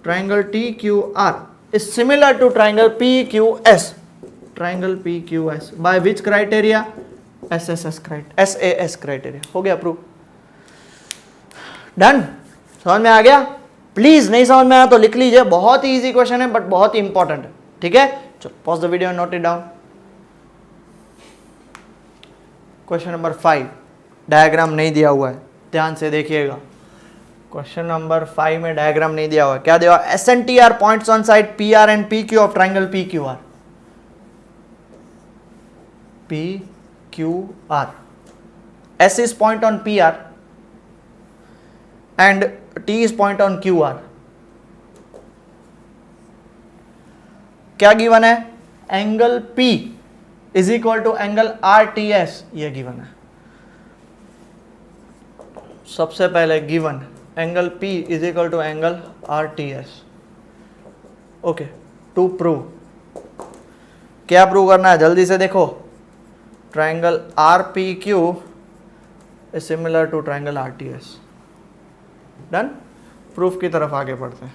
triangle TQR is similar to triangle PQS, triangle PQS by which criteria? SAS criteria। हो गया प्रूफ। डन? समझ में आ गया? प्लीज नहीं समझ में आया तो लिख लीजिए, बहुत ही इजी क्वेश्चन है बट बहुत ही इंपॉर्टेंट है। ठीक है, चलो pause the video and note it down. Question number 5, diagram नहीं दिया हुआ है, ध्यान से देखिएगा। क्वेश्चन नंबर 5 में डायग्राम नहीं दिया हुआ है। क्या दिया हुआ? S and T R points on side P R and P Q of triangle P Q R. P Q R, S is point on P R and T is point on Q R. क्या गिवन है? Angle P is equal to angle R T S, ये गिवन है। सबसे पहले given angle P is equal to angle RTS। Okay, to prove, क्या प्रूव करना है? जल्दी से देखो, triangle RPQ is similar to triangle RTS। Done? Proof की तरफ आगे बढ़ते हैं।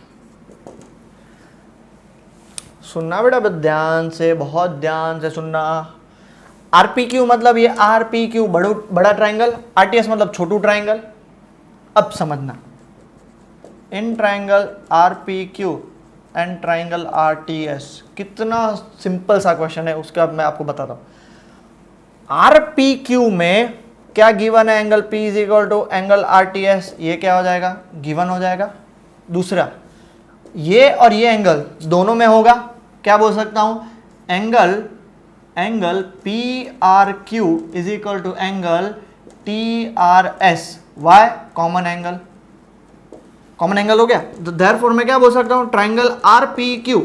सुनना बेटा ध्यान से, बहुत ध्यान से सुनना। RPQ मतलब ये RPQ बड़ा ट्राइंगल, RTS मतलब छोटू ट्राइंगल। अब समझना, in triangle RPQ and triangle RTS, कितना सिंपल सा क्वेश्चन है, उसका मैं आपको बताता हूं। RPQ में क्या गिवन है? Angle P is equal to angle RTS, ये क्या हो जाएगा? गिवन हो जाएगा। दूसरा, ये और ये एंगल दोनों में होगा, क्या बोल सकता हूं? Angle PRQ is equal to angle TRS। Why? Common angle, common angle हो गया। तो देयरफॉर मैं क्या बोल सकता हूं? Triangle RPQ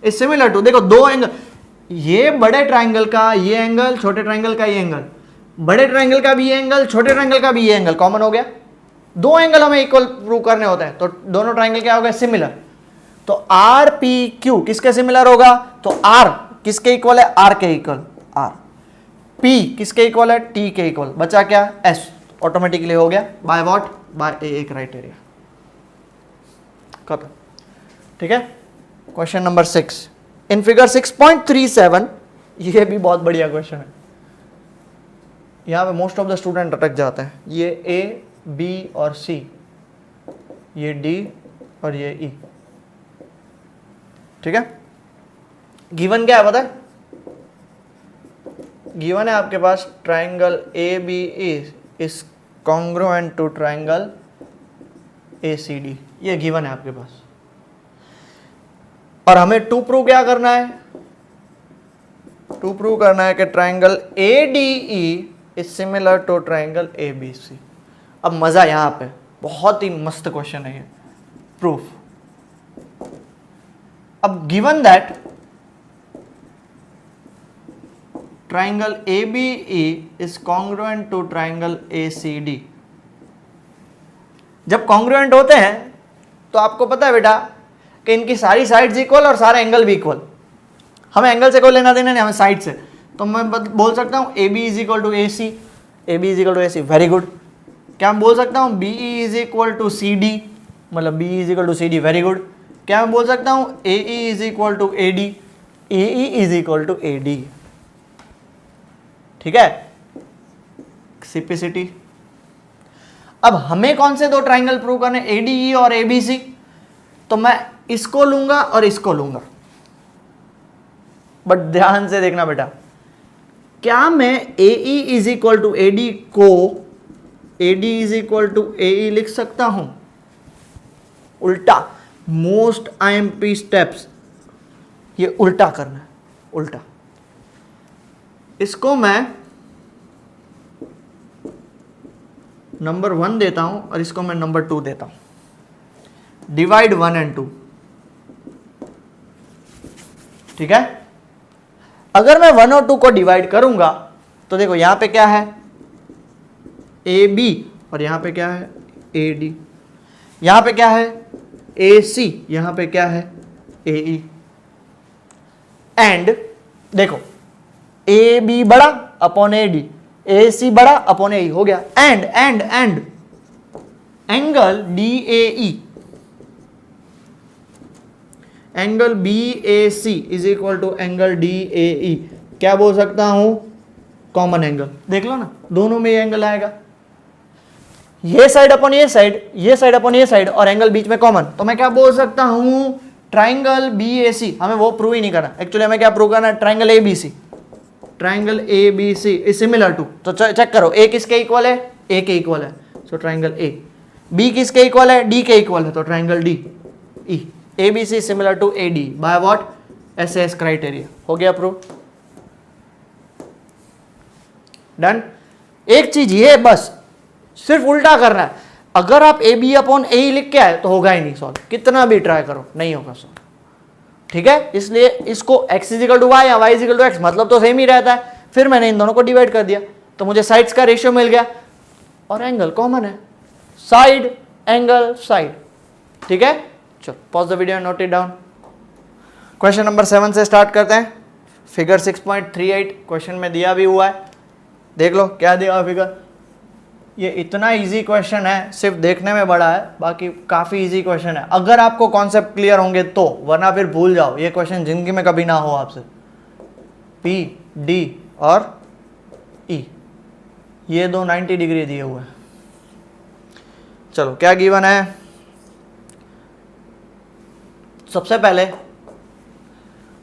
is similar to, देखो दो एंगल, ये बड़े ट्राइंगल का ये एंगल, छोटे ट्राइंगल का ये एंगल, बड़े ट्राइंगल का भी ये एंगल, छोटे ट्राइंगल का भी ये एंगल, कॉमन हो गया। दो एंगल हमें इक्वल प्रूव करने होते हैं, तो दोनों ट्राइंगल क्या हो गए? सिमिलर। तो RPQ किसके सिमिलर होगा? तो R किसके इक्वल है, आर के इक्वल, आर। पी किसके इक्वल है, टी के इक्वल, बचा क्या, एस, ऑटोमेटिकली हो गया by what, by A criteria, खत्म। ठीक है। क्वेश्चन नंबर 6 इन फिगर 6.37, ये भी बहुत बढ़िया क्वेश्चन है, यहां पे मोस्ट ऑफ द स्टूडेंट अटक जाते हैं। ये ए, बी और सी, ये डी और ये ई। ठीक है। गिवन क्या है पता है, गिवन है आपके पास triangle A B is congruent to triangle A C D, ये गिवन है आपके पास। और हमें टू प्रूव क्या करना है, टू प्रूव करना है कि triangle A D E is similar to triangle A B C. अब मजा यहां पे, बहुत ही मस्त क्वेश्चन है ये, प्रूफ। अब given that triangle A B E is congruent to triangle A C D, जब कॉन्ग्रुएंट होते हैं तो आपको पता है बेटा कि इनकी सारी साइड्स इक्वल और सारे एंगल भी इक्वल। हमें एंगल से कोई लेना देना नहीं, हमें साइड से। तो मैं बोल सकता हूँ A B is equal to A C, A B is equal to A C, very good. क्या मैं बोल सकता हूँ B E is equal to C D, मतलब B is equal to C D, very good. क्या मैं बोल सकता हूँ A E is equal to A D, A E is equal to A D. ठीक है, सिंपलिसिटी। अब हमें कौन से दो ट्राइंगल प्रूव करने, ए डी ई और ए बी सी, तो मैं इसको लूंगा और इसको लूंगा। बट ध्यान से देखना बेटा, क्या मैं A E is equal to A D को A D is equal to A E लिख सकता हूं? उल्टा, मोस्ट IMP स्टेप्स ये उल्टा करना है, उल्टा। इसको मैं नंबर 1 देता हूं और इसको मैं नंबर 2 देता हूं। Divide 1 and 2। ठीक है। अगर मैं 1 और 2 को डिवाइड करूंगा तो देखो यहां पे क्या है, ए बी, और यहां पे क्या है, ए डी। यहां पे क्या है, ए सी, यहां पे क्या है, ए ई। एंड देखो ए बी बड़ा upon A D, A C बड़ा अपॉन ए ई, हो गया। And angle D A E, angle B A C is equal to angle D A E, क्या बोल सकता हूं, कॉमन एंगल। देख लो ना, दोनों में ये एंगल आएगा, ये साइड अपॉन ये साइड, ये साइड अपॉन ये साइड, और एंगल बीच में कॉमन। तो मैं क्या बोल सकता हूं, ट्राइंगल बी ए सी। हमें वो प्रूव ही नहीं करना, एक्चुअली हमें क्या प्रूव करना है, triangle A B C. Triangle A B C is similar to, तो चेक करो, ए किसके इक्वल है, ए के इक्वल है, सो ट्राइंगल ए। बी किसके इक्वल है, डी के इक्वल है, तो triangle D E. A B C similar to A D by what, S criteria. हो गया प्रूव, डन। एक चीज ये बस सिर्फ उल्टा करना है। अगर आप ए बी अपॉन ए ही लिख के आए तो होगा ही नहीं सॉल्व, कितना भी ट्राई करो नहीं होगा सॉल्व। ठीक है, इसलिए इसको x इजिकल टू वाई या y इजिकल टू एक्स, मतलब तो सेम ही रहता है। फिर मैंने इन दोनों को डिवाइड कर दिया तो मुझे साइड्स का रेशियो मिल गया और एंगल कॉमन है, साइड एंगल साइड। ठीक है, चलो pause the video and note it down. Question number 7 से स्टार्ट करते हैं। फिगर 6.38 क्वेश्चन में दिया भी हुआ है, देख लो क्या दिया फिगर। ये इतना इजी क्वेश्चन है, सिर्फ देखने में बड़ा है, बाकी काफ़ी इजी क्वेश्चन है अगर आपको कॉन्सेप्ट क्लियर होंगे तो, वरना फिर भूल जाओ। ये क्वेश्चन जिंदगी में कभी ना हो आपसे। पी डी और ई, ये दो 90 डिग्री दिए हुए हैं। चलो क्या गिवन है, सबसे पहले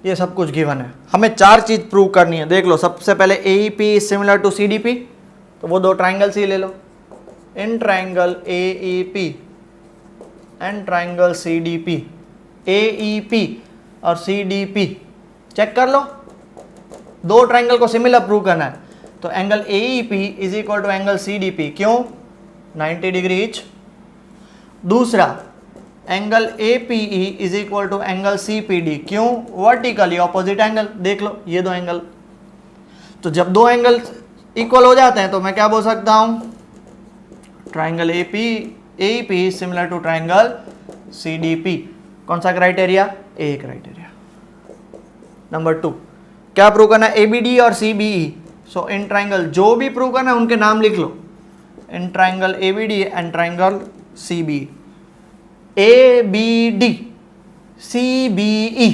ये सब कुछ गिवन है, हमें 4 चीज प्रूव करनी है। देख लो, सबसे पहले A E P similar to C D P, तो वो दो ट्राइंगल्स ही ले लो। In triangle A E P and triangle C D P, A E P और सी डी पी चेक कर लो, दो ट्राइंगल को सिमिलर प्रूव करना है। तो angle A E P is equal to angle C D P, क्यों, 90 डिग्री ईच। दूसरा, angle A P E is equal to angle C P D, क्यों, वर्टिकली ऑपोजिट एंगल। देख लो ये दो एंगल, तो जब दो एंगल इक्वल हो जाते हैं तो मैं क्या बोल सकता हूं, triangle A P similar to triangle C D P. कौन सा क्राइटेरिया, ए क्राइटेरिया। नंबर 2, क्या प्रूव करना है, ABD और CBE। सो इन ट्राइंगल जो भी प्रूव करना है उनके नाम लिख लो, in triangle ABD and triangle CBE। ABD CBE,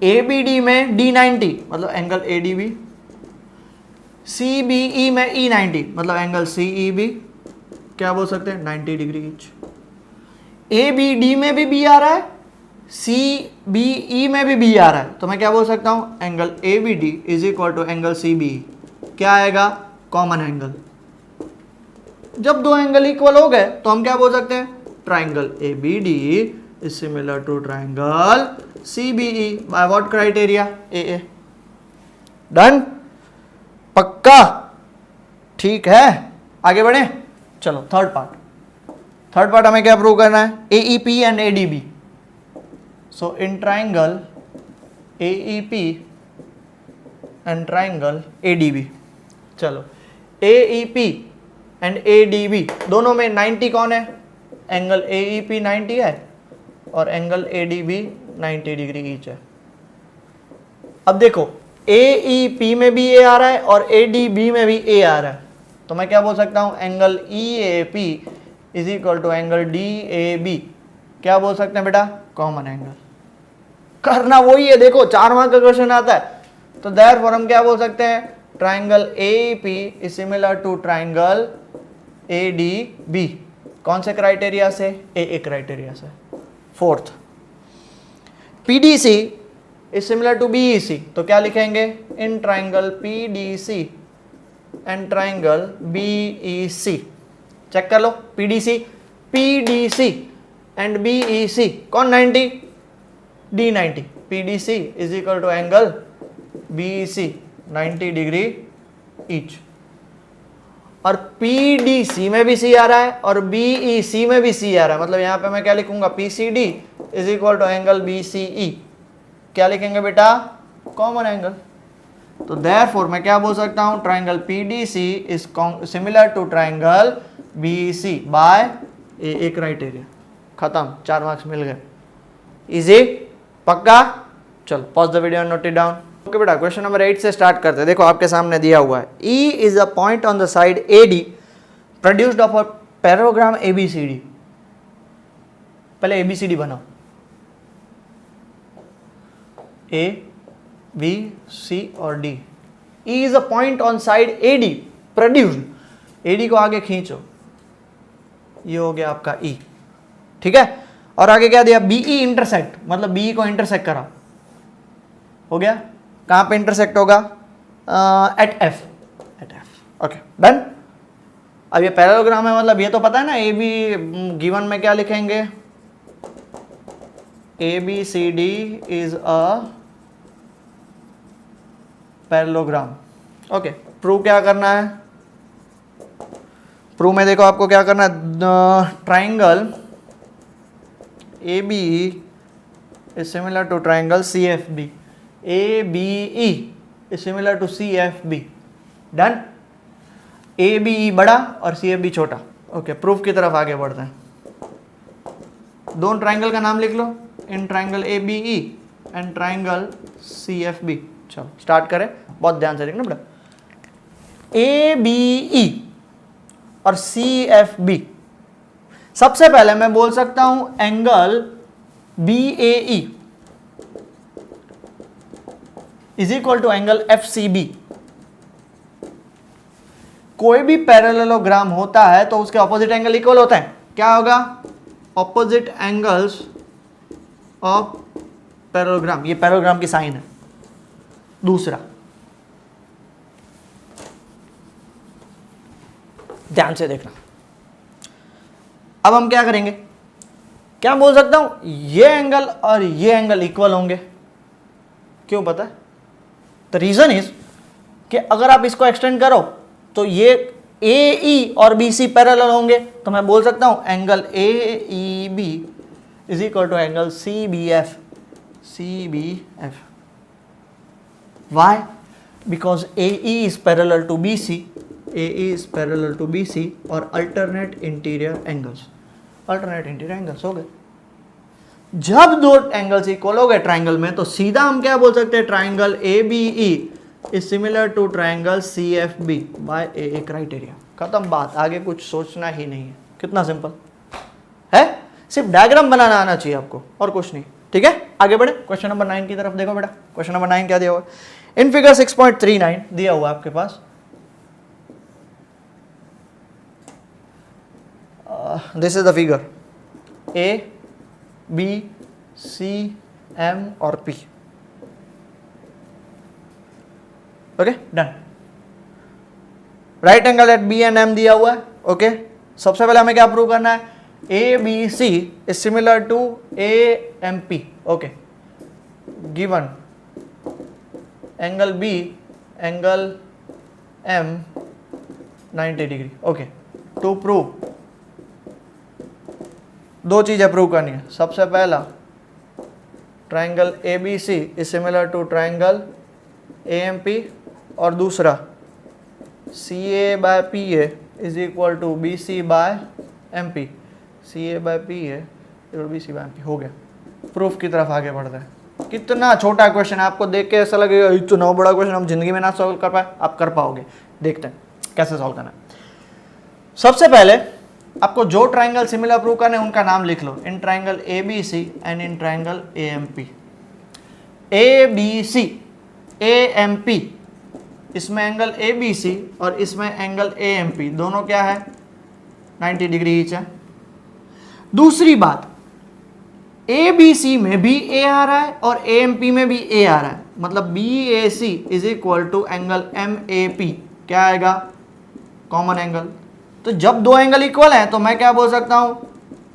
ABD में D90 मतलब एंगल ADB, CBE में E90 मतलब एंगल CEB, क्या बोल सकते हैं 90 डिग्री ईच। ABD में भी B आ रहा है, CBE में भी B आ रहा है, तो मैं क्या बोल सकता हूं, angle ABD is equal to angle CBE। क्या आएगा, कॉमन एंगल। जब दो एंगल इक्वल हो गए तो हम क्या बोल सकते हैं, triangle ABD is similar to triangle CBE by what criteria, AA। Done, पक्का, ठीक है, आगे बढ़े। चलो थर्ड पार्ट हमें क्या प्रूव करना है, AEP and ADB। So in triangle AEP and triangle ADB, चलो AEP एंड ADB दोनों में 90 कौन है, एंगल AEP 90 है और एंगल ADB 90 डिग्री ईच है। अब देखो AEP में भी A आ रहा है और ADB में भी A आ रहा है, तो मैं क्या बोल सकता हूं, angle EAP is equal to angle DAB। क्या बोल सकते हैं बेटा, कॉमन एंगल। करना वही है, देखो 4 मार्क का क्वेश्चन आता है, तो देयरफॉर हम क्या बोल सकते हैं, triangle AEP is similar to triangle ADB। कौन से क्राइटेरिया से, AA क्राइटेरिया से। Fourth, PDC is similar to BEC, तो क्या लिखेंगे, in triangle PDC and triangle BEC। Check कर लो, PDC एंड BEC कौन 90, D90, PDC is equal to angle BEC 90 degree each. और PDC में भी C आ रहा है और BEC में भी C आ रहा है, मतलब यहां पे मैं क्या लिखूंगा, PCD is equal to angle BCE। क्या लिखेंगे बेटा, कॉमन एंगल। तो देयरफॉर मैं क्या बोल सकता हूं, triangle PDC is similar to triangle BEC by AA criteria. खत्म, 4 मार्क्स मिल गए, इजी, पक्का। चलो pause the video and note it down. Okay बेटा, क्वेश्चन नंबर 8 से स्टार्ट करते हैं। देखो आपके सामने दिया हुआ है, E is a point on the side AD produced of a parallelogram ABCD। पहले ABCD बनाओ, A B C और D। E is a point on side AD produced, AD को आगे खींचो, ये हो गया आपका E, ठीक है। और आगे क्या दिया, BE इंटरसेक्ट, मतलब BE को इंटरसेक्ट करा, हो गया। कहां पे इंटरसेक्ट होगा, एट F। Okay done. अब ये पैरेललोग्राम है, मतलब ये तो पता है ना, AB गिवन में क्या लिखेंगे, ABCD is a parallelogram. Okay, prove क्या करना है, प्रूव में देखो आपको क्या करना है, triangle ABE is similar to triangle CFB, ABE is similar to CFB। Done, ABE बड़ा और CFB छोटा। ओके, प्रूफ की तरफ आगे बढ़ते हैं। दोनों ट्राइंगल का नाम लिख लो, in triangle ABE and triangle CFB। चलो स्टार्ट करें, बहुत ध्यान से देखना बेटा। ABE और CFB, सबसे पहले मैं बोल सकता हूं angle BAE is equal to angle FCB। कोई भी पैरेललोग्राम होता है तो उसके ऑपोजिट एंगल इक्वल होते हैं, क्या होगा, ऑपोजिट एंगल्स ऑफ पैरेललोग्राम, ये पैरेललोग्राम की साइन है। दूसरा, ध्यान से देखना, अब हम क्या करेंगे, क्या बोल सकता हूं, ये एंगल और ये एंगल इक्वल होंगे। क्यों पता है, द रीजन इज कि अगर आप इसको एक्सटेंड करो तो ये AE और BC पैरेलल होंगे, तो मैं बोल सकता हूं angle AEB is equal to angle CBF। Why? Because AE is parallel to BC, AE is parallel to BC और alternate interior angles हो गए। जब दो एंगल्स इक्वल हो गए ट्राइंगल में तो सीधा हम क्या बोल सकते हैं, triangle A B E is similar to triangle C F B by A criteria. खत्म बात, आगे कुछ सोचना ही नहीं है। कितना सिंपल है, सिर्फ डायग्राम बनाना आना चाहिए आपको और कुछ नहीं। ठीक है, आगे बढ़े क्वेश्चन नंबर 9 की तरफ। देखो बेटा क्वेश्चन नंबर 9 क्या दिया हुआ है। इन फिगर 6.39 दिया हुआ है आपके पास, this is the figure A B C M और P. Okay done. Right angle at B and M दिया हुआ है। ओके सबसे पहले हमें क्या प्रूव करना है, A B C is similar to A M P. Okay given angle B angle M 90 degree. Okay to prove दो चीजें प्रूव करनी है। सबसे पहला triangle A B C is similar to triangle A M P, और दूसरा C A by P A is equal to B C by M P. C A by P A और B C by M P हो गया। प्रूफ की तरफ आगे बढ़ते हैं। कितना छोटा क्वेश्चन है, आपको देख के ऐसा लगेगा इतना बड़ा क्वेश्चन हम जिंदगी में ना सॉल्व कर पाए, आप कर पाओगे। देखते हैं कैसे सॉल्व करना है। सबसे पहले आपको जो ट्राइंगल सिमिलर प्रूव करने हैं उनका नाम लिख लो, in triangle A B C and in triangle A M P. A B C A M P, इसमें एंगल ए बी सी और इसमें एंगल ए एम पी दोनों क्या है, 90 डिग्री ईच है। दूसरी बात, ए बी सी में भी ए आ रहा है और ए एम पी में भी ए आ रहा है, मतलब B A C is equal to angle M A P. क्या आएगा, कॉमन एंगल। तो जब दो एंगल इक्वल हैं तो मैं क्या बोल सकता हूं,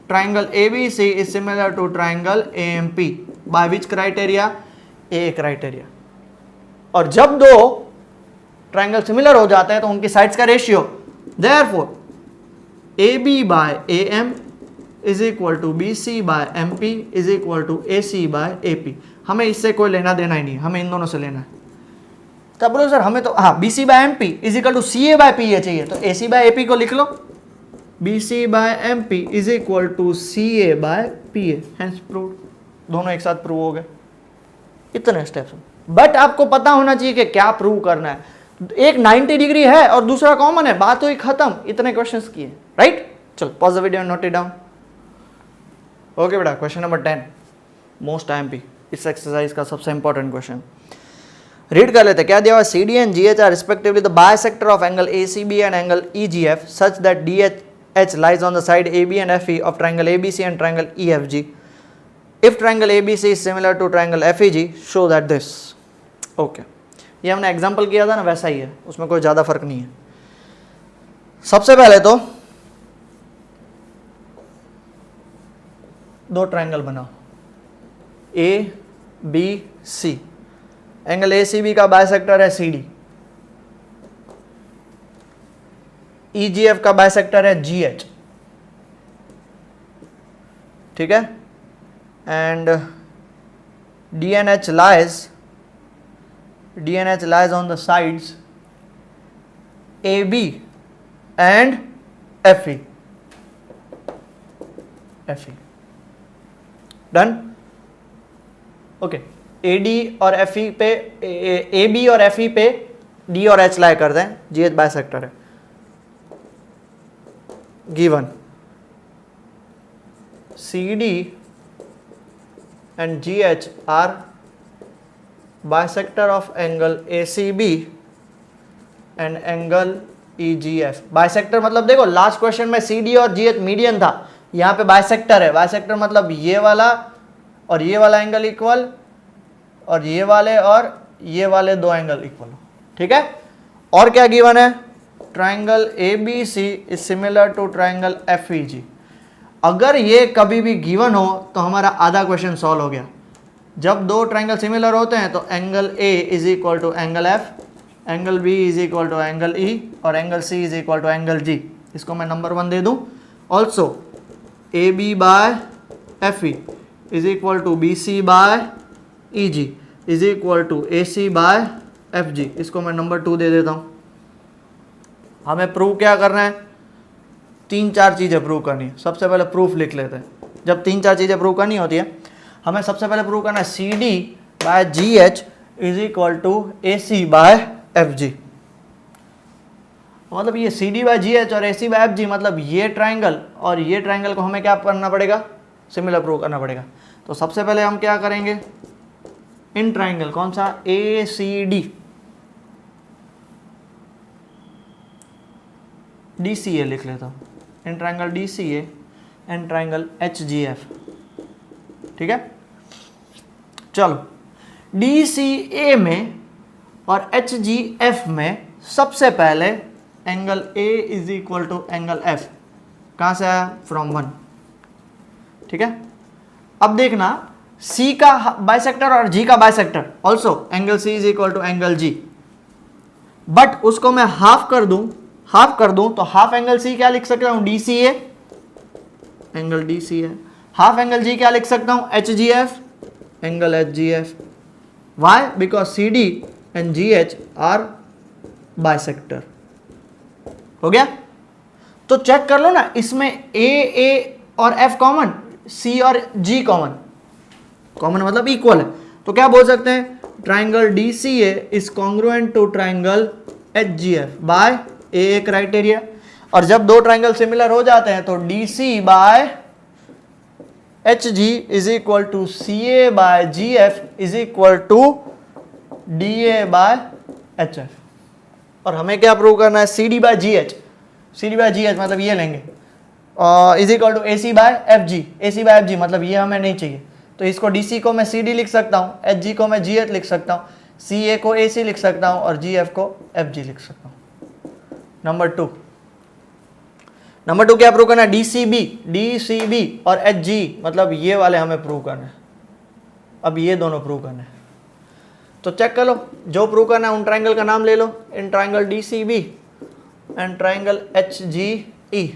triangle A B C is similar to triangle A M P by which criteria, A criteria. और जब दो ट्राइंगल सिमिलर हो जाते हैं तो उनकी साइड्स का ratio, therefore A B by A M is equal to B C by M P is equal to A C by A P. हमें इससे कोई लेना देना ही नहीं है, हमें इन दोनों से लेना है। तब बोलो सर हमें तो हाँ B C by M P is equal to C A by P A चाहिए, तो A C by A P को लिख लो, B C by M P is equal to C A by P A. Hence proved, दोनों एक साथ प्रूव हो गए। इतने स्टेप्स, बट आपको पता होना चाहिए कि क्या प्रूव करना है। एक 90 डिग्री है और दूसरा कॉमन है, बात हुई खत्म। इतने क्वेश्चंस किए, राइट। चलो pause the video and note it down. Okay बेटा क्वेश्चन नंबर 10 मोस्ट आईएमपी, इस एक्सरसाइज का सबसे इंपॉर्टेंट क्वेश्चन रीड कर लेते हैं। क्या दिया हुआ, C D and G H are respectively the bisector of angle A C B and angle E G F such that D H lies on the side A B and F E of triangle A B C and triangle E F G. If triangle A B C is similar to triangle F E G show that this. Okay ये हमने एग्जाम्पल किया था ना, वैसा ही है, उसमें कोई ज़्यादा फर्क नहीं है। सबसे पहले तो दो ट्राइंगल बनाओ, A B C, angle A C B का बायसेक्टर है C D, E G F का बायसेक्टर है जी एच, ठीक है, and D N H lies on the sides AB and FE. Done? Okay. AD और FE पे AB और FE पे D और H लाई कर दें, GH बायसेक्टर है। Given CD and GH are bisector of angle ACB and angle EGF। Bisector मतलब देखो लास्ट क्वेश्चन में CD और GH मीडियन था, यहाँ पे बायसेक्टर है। बायसेक्टर मतलब ये वाला और ये वाला एंगल इक्वल और ये वाले दो एंगल इक्वल, ठीक है। और क्या गिवन है, triangle ABC is similar to triangle FEG। अगर ये कभी भी गिवन हो तो हमारा आधा क्वेश्चन सॉल्व हो गया। जब दो ट्राइंगल सिमिलर होते हैं तो angle A is equal to angle F, angle B is equal to angle E और angle C is equal to angle G। इसको मैं नंबर 1 दे दूं। Also AB by FE is equal to BC by EG is equal to AC by FG। इसको मैं नंबर 2 दे देता हूँ। हमें प्रूव क्या करना है, 3-4 चीज़ें प्रूव करनी है। सबसे पहले प्रूफ लिख लेते हैं। जब 3-4 चीज़ें प्रूव करनी होती है हमें सबसे पहले प्रूव करना है C D by G H is equal to A C by F G. मतलब ये C D by G H और A C by F G, मतलब ये ट्राइंगल और ये ट्राइंगल को हमें क्या करना पड़ेगा, सिमिलर प्रूव करना पड़ेगा। तो सबसे पहले हम क्या करेंगे, इन ट्राइंगल कौन सा, ए सी डी, डी सी ए लिख लेता हूँ, in triangle D C A and triangle H G F. ठीक है, चलो डी सी ए में और एच जी एफ में सबसे पहले angle A is equal to angle F कहाँ से आया, फ्रॉम 1। ठीक है, अब देखना C का बाइसेक्टर और G का bisector also angle C is equal to angle G, but उसको मैं हाफ कर दूं तो हाफ एंगल C क्या लिख सकता हूं, DCA, angle DCA। Half angle G क्या लिख सकता हूं, HGF, angle HGF। Why, because CD and GH are bisector. हो गया, तो चेक कर लो ना, इसमें A और F कॉमन, C और G कॉमन मतलब इक्वल है, तो क्या बोल सकते हैं, triangle DCA is congruent to triangle HGF by AA criteria. और जब दो ट्राइंगल सिमिलर हो जाते हैं तो DC by HG is equal to CA by GF is equal to DA by HF। और हमें क्या प्रूव करना है, CD बाय GH मतलब ये लेंगे is equal to AC by FG मतलब ये हमें नहीं चाहिए, तो इसको DC को मैं CD लिख सकता हूँ, HG को मैं GH लिख सकता हूँ, CA को AC लिख सकता हूँ और GF को FG लिख सकता हूँ। नंबर टू क्या प्रूव करना है, DCB और HG मतलब ये वाले हमें प्रूव करना है। अब ये दोनों प्रूव करना है, तो चेक कर लो, जो प्रूव करना है उन ट्राइंगल का नाम ले लो, in triangle DCB and triangle HGE।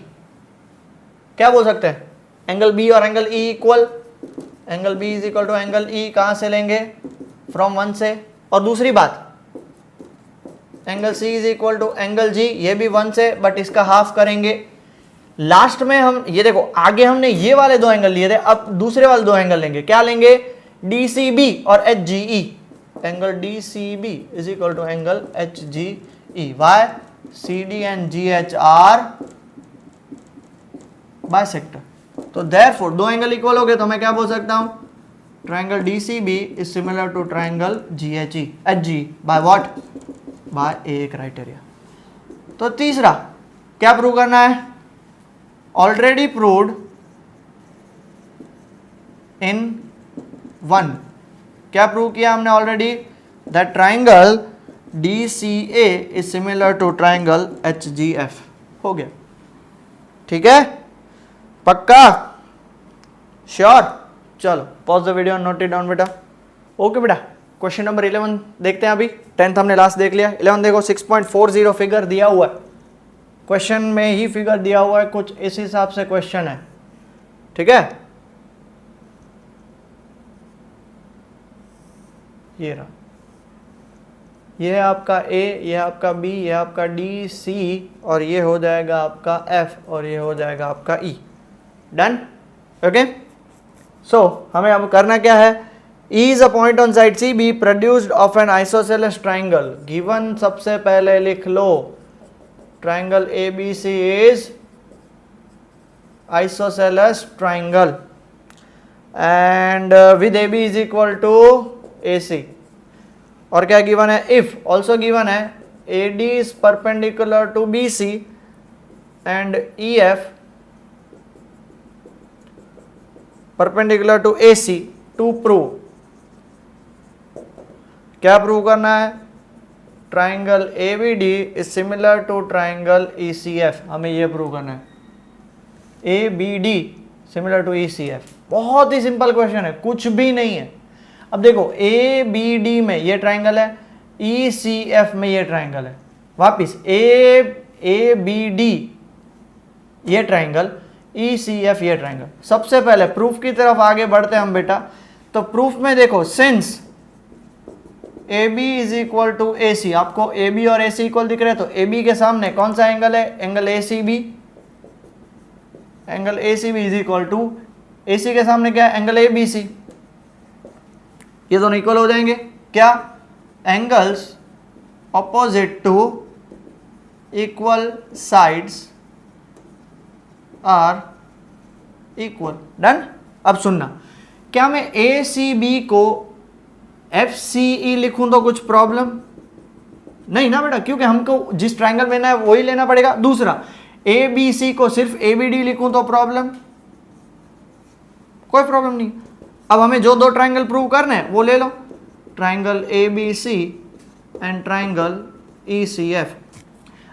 क्या बोल सकते हैं, एंगल B और angle E equal, angle B is equal to angle E कहाँ से लेंगे, फ्रॉम 1 से। और दूसरी बात, angle C is equal to angle G, ये भी 1 से, बट इसका हाफ करेंगे। लास्ट में हम ये देखो, आगे हमने ये वाले दो एंगल लिए थे, अब दूसरे वाले दो एंगल लेंगे, क्या लेंगे, DCB और HGE। Angle DCB is equal to angle HGE। Why, CD and GH are bisector, तो देयरफॉर दो एंगल इक्वल हो गए, तो मैं क्या बोल सकता हूं, triangle DCB is similar to triangle HGE by what, by AA criteria. तो तीसरा क्या प्रूव करना है, ऑलरेडी प्रूव्ड इन 1। क्या प्रूव किया हमने already, that triangle DCA is similar to triangle HGF। हो गया, ठीक है, पक्का, श्योर। चलो pause the video, note it down बेटा। ओके बेटा, क्वेश्चन नंबर 11 देखते हैं। अभी 10th हमने लास्ट देख लिया, 11 देखो, 6.40 फिगर दिया हुआ है, क्वेश्चन में ही फिगर दिया हुआ है, कुछ इस हिसाब से क्वेश्चन है। ठीक है, ये रहा, ये है आपका A, ये है आपका B, ये है आपका D, C और ये हो जाएगा आपका F और ये हो जाएगा आपका E। Done, okay. सो हमें अब करना क्या है, E is a point on side CB produced of an isosceles triangle given। सबसे पहले लिख लो, triangle ABC is isosceles triangle and with AB is equal to AC। और क्या गिवन है, इफ ऑल्सो गिवन है AD is perpendicular to BC and EF perpendicular to AC to prove। क्या प्रूव करना है, triangle ABD is similar to triangle ECF। हमें ये प्रूव करना है, ABD सिमिलर टू ECF। बहुत ही सिंपल क्वेश्चन है, कुछ भी नहीं है। अब देखो, ABD में ये ट्राइंगल है, ECF में ये ट्राइंगल है, वापिस ABD ये ट्राइंगल, ECF ये ट्राइंगल। सबसे पहले प्रूफ की तरफ आगे बढ़ते हैं हम बेटा। तो प्रूफ में देखो, since AB is equal to AC, आपको AB और AC इक्वल दिख रहे हैं, तो AB के सामने कौन सा एंगल है, angle ACB। Angle ACB is equal to AC के सामने क्या है, एंगल ABC। ये दोनों इक्वल हो जाएंगे। क्या? Angles opposite to equal sides are equal. Done. अब सुनना, क्या मैं ए सी बी को एफ सी ई लिखूं तो कुछ प्रॉब्लम नहीं ना बेटा, क्योंकि हमको जिस ट्रायंगल में ना है वही लेना पड़ेगा। दूसरा, ए बी सी को सिर्फ ए बी डी लिखूं तो प्रॉब्लम, कोई प्रॉब्लम नहीं। अब हमें जो दो ट्रायंगल प्रूव करने हैं वो ले लो, triangle A B C and triangle E C F.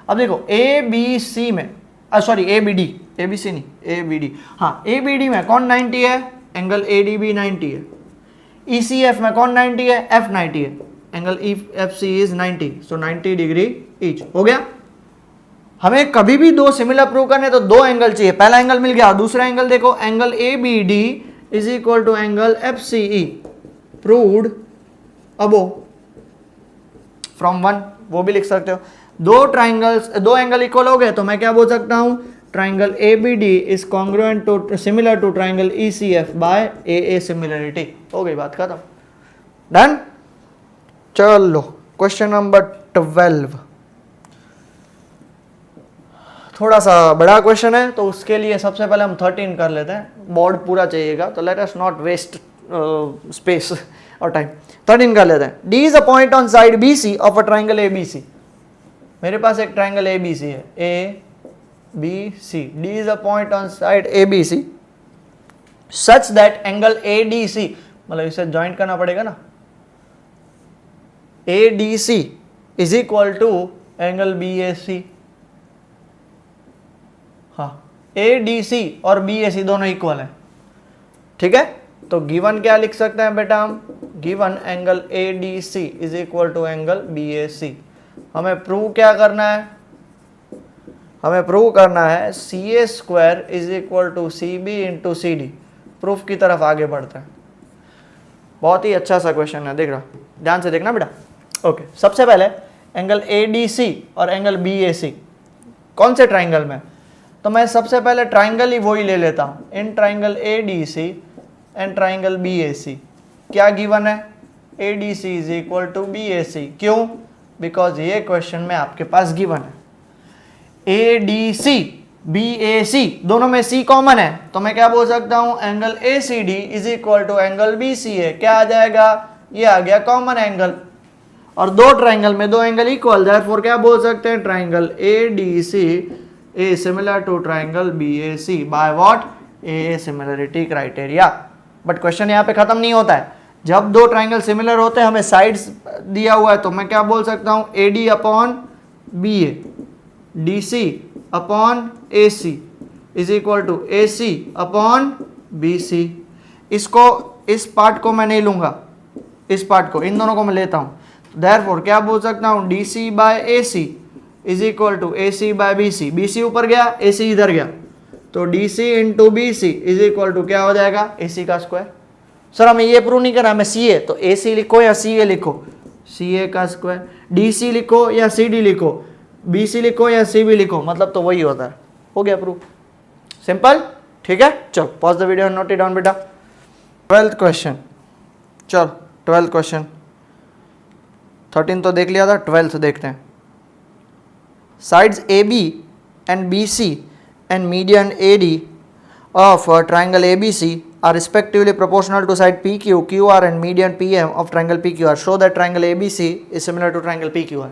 अब देखो ए बी सी में, sorry A B D, A B C नहीं, ए बी डी, हाँ ए बी डी में कौन 90 है? एंगल ए डी बी 90 है। ई सी एफ में कौन 90 है? एफ 90 है। Angle E F C is 90, so 90 degree each. हो गया। हमें कभी भी दो सिमिलर प्रूव करने तो दो एंगल चाहिए। पहला एंगल मिल गया, दूसरा एंगल देखो, angle A B D is equal to angle F C E, proved above from one, वो भी लिख सकते हो। दो ट्राइंगल्स, दो एंगल इक्वल हो गए तो मैं क्या बोल सकता हूं? Triangle A B D is congruent to similar to triangle E C F by A similarity. हो गई बात खत्म। डन। चलो क्वेश्चन नंबर 12, थोड़ा सा बड़ा क्वेश्चन है तो उसके लिए सबसे पहले हम 13 कर लेते हैं, बोर्ड पूरा चाहिएगा तो let us not waste space और टाइम। 13 कर लेते हैं। D is a point on side B C of a triangle A B C. मेरे पास एक ट्राइंगल ए बी सी है, A B C. D is a point on side A B C such that angle A D C, मतलब इसे ज्वाइंट करना पड़ेगा ना, A D C is equal to angle B A सी। हाँ, ए डी सी और बी ए सी दोनों इक्वल है। ठीक है, तो गिवन क्या लिख सकते हैं बेटा हम? Given angle A D C is equal to angle B A C. हमें प्रूव क्या करना है? हमें प्रूव करना है C A square is equal to C B into C D. Proof की तरफ आगे बढ़ते हैं। बहुत ही अच्छा सा क्वेश्चन है, देख रहा, ध्यान से देखना बेटा। ओके, सबसे पहले एंगल ए डी सी और एंगल बी ए सी कौन से ट्राइंगल में? तो मैं सबसे पहले ट्राइंगल ही वही ले लेता हूँ, in triangle A D C and triangle B A C. क्या गिवन है? A D C is equal to B A C. क्यों? बिकॉज ये क्वेश्चन में आपके पास गिवन है A D C B A सी, दोनों में सी कॉमन है, तो मैं क्या बोल सकता हूं? Angle A C D is equal to angle B C A. क्या आ जाएगा? ये आ गया कॉमन एंगल। और दो ट्राइंगल में दो एंगल इक्वल, देयरफॉर क्या बोल सकते हैं? Triangle A D C A similar to triangle B A C by what? A similarity criteria. But question यहाँ पे खत्म नहीं होता है। जब दो ट्राइंगल सिमिलर होते हैं, हमें साइड्स दिया हुआ है, तो मैं क्या बोल सकता हूँ? A D upon B A, D C upon A C is equal to A C upon B C. इसको, इस पार्ट को मैं नहीं लूंगा, इस पार्ट को, इन दोनों को मैं लेता हूँ। देयरफॉर क्या बोल सकता हूँ? D C by A C is equal to A C by B C. B C ऊपर गया, ए सी इधर गया, तो D C into B C is equal to क्या हो जाएगा? ए सी का स्क्वायर। सर हमें ये प्रूव नहीं करना, हमें सी ए, तो ए सी लिखो या सी ए लिखो, सी ए का स्क्वायर। डी सी लिखो या सी डी लिखो, बी सी लिखो या सी बी लिखो, मतलब तो वही होता है। हो गया प्रूफ, सिंपल। ठीक है, चलो pause the video, note it down बेटा। 12th क्वेश्चन, चलो 12th क्वेश्चन। 13 तो देख लिया था, 12th देखते हैं। Sides A B and B C and median A D of triangle A B C are respectively proportional to side PQ, QR and median PM of triangle PQR. Show that triangle ABC is similar to triangle PQR.